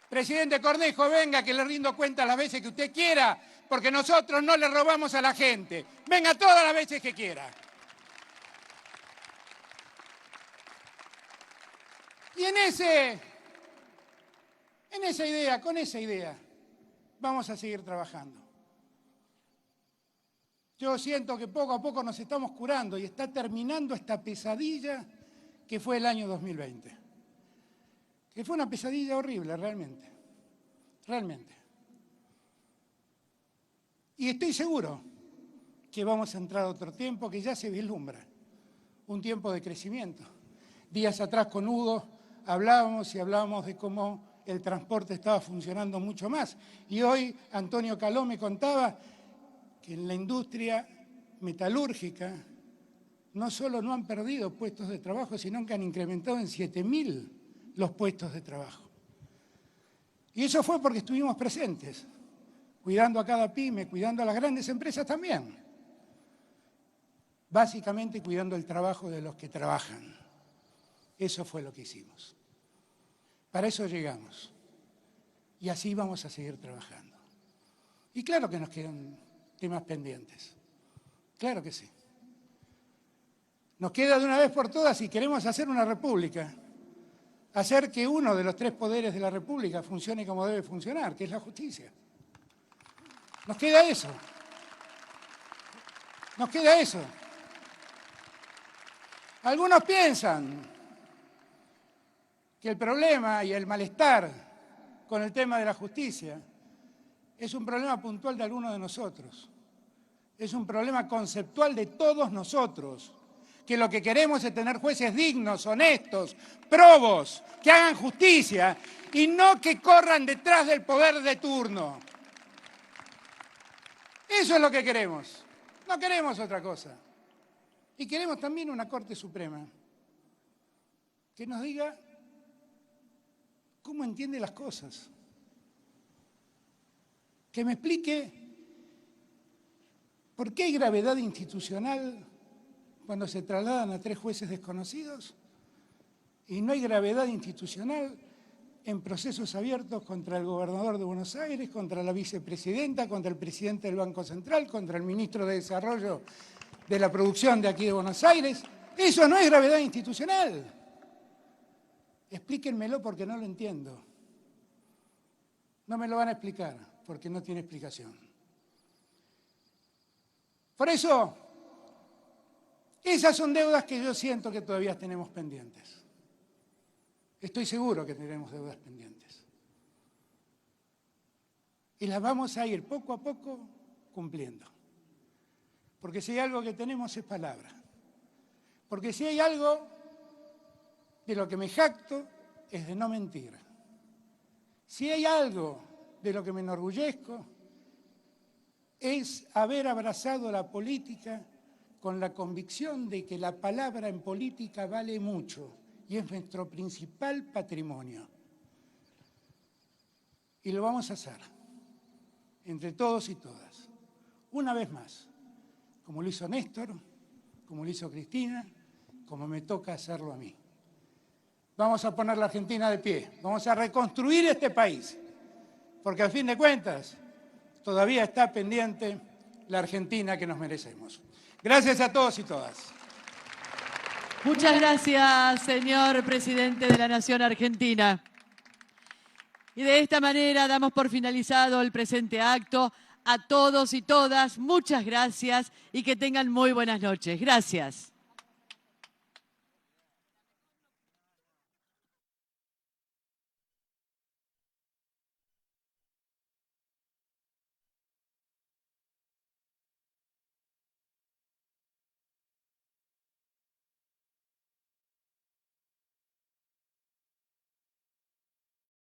Presidente Cornejo, venga que le rindo cuenta las veces que usted quiera, porque nosotros no le robamos a la gente. Venga todas las veces que quiera. Y con esa idea, vamos a seguir trabajando. Yo siento que poco a poco nos estamos curando y está terminando esta pesadilla que fue el año 2020. Que fue una pesadilla horrible, realmente. Realmente. Y estoy seguro que vamos a entrar a otro tiempo que ya se vislumbra. Un tiempo de crecimiento. Días atrás con Hugo hablábamos de cómo el transporte estaba funcionando mucho más. Y hoy Antonio Caló me contaba que en la industria metalúrgica no solo no han perdido puestos de trabajo, sino que han incrementado en 7.000 los puestos de trabajo. Y eso fue porque estuvimos presentes, cuidando a cada pyme, cuidando a las grandes empresas también. Básicamente cuidando el trabajo de los que trabajan. Eso fue lo que hicimos. Para eso llegamos. Y así vamos a seguir trabajando. Y claro que nos quedan temas pendientes. Claro que sí. Nos queda de una vez por todas, si queremos hacer una república, hacer que uno de los tres poderes de la república funcione como debe funcionar, que es la justicia. Nos queda eso. Nos queda eso. Algunos piensan que el problema y el malestar con el tema de la justicia es un problema puntual de algunos de nosotros. Es un problema conceptual de todos nosotros, que lo que queremos es tener jueces dignos, honestos, probos, que hagan justicia y no que corran detrás del poder de turno. Eso es lo que queremos. No queremos otra cosa. Y queremos también una Corte Suprema que nos diga cómo entiende las cosas. Que me explique por qué hay gravedad institucional cuando se trasladan a 3 jueces desconocidos y no hay gravedad institucional en procesos abiertos contra el gobernador de Buenos Aires, contra la vicepresidenta, contra el presidente del Banco Central, contra el ministro de Desarrollo de la Producción de aquí de Buenos Aires. Eso no es gravedad institucional. Explíquenmelo porque no lo entiendo. No me lo van a explicar porque no tiene explicación. Por eso, esas son deudas que yo siento que todavía tenemos pendientes. Estoy seguro que tenemos deudas pendientes. Y las vamos a ir poco a poco cumpliendo. Porque si hay algo que tenemos es palabra. Porque si hay algo de lo que me jacto es de no mentir. Si hay algo de lo que me enorgullezco es haber abrazado la política con la convicción de que la palabra en política vale mucho y es nuestro principal patrimonio. Y lo vamos a hacer, entre todos y todas, una vez más, como lo hizo Néstor, como lo hizo Cristina, como me toca hacerlo a mí. Vamos a poner la Argentina de pie, vamos a reconstruir este país, porque al fin de cuentas todavía está pendiente la Argentina que nos merecemos. Gracias a todos y todas. Muchas gracias, señor presidente de la Nación Argentina. Y de esta manera damos por finalizado el presente acto. A todos y todas, muchas gracias y que tengan muy buenas noches. Gracias.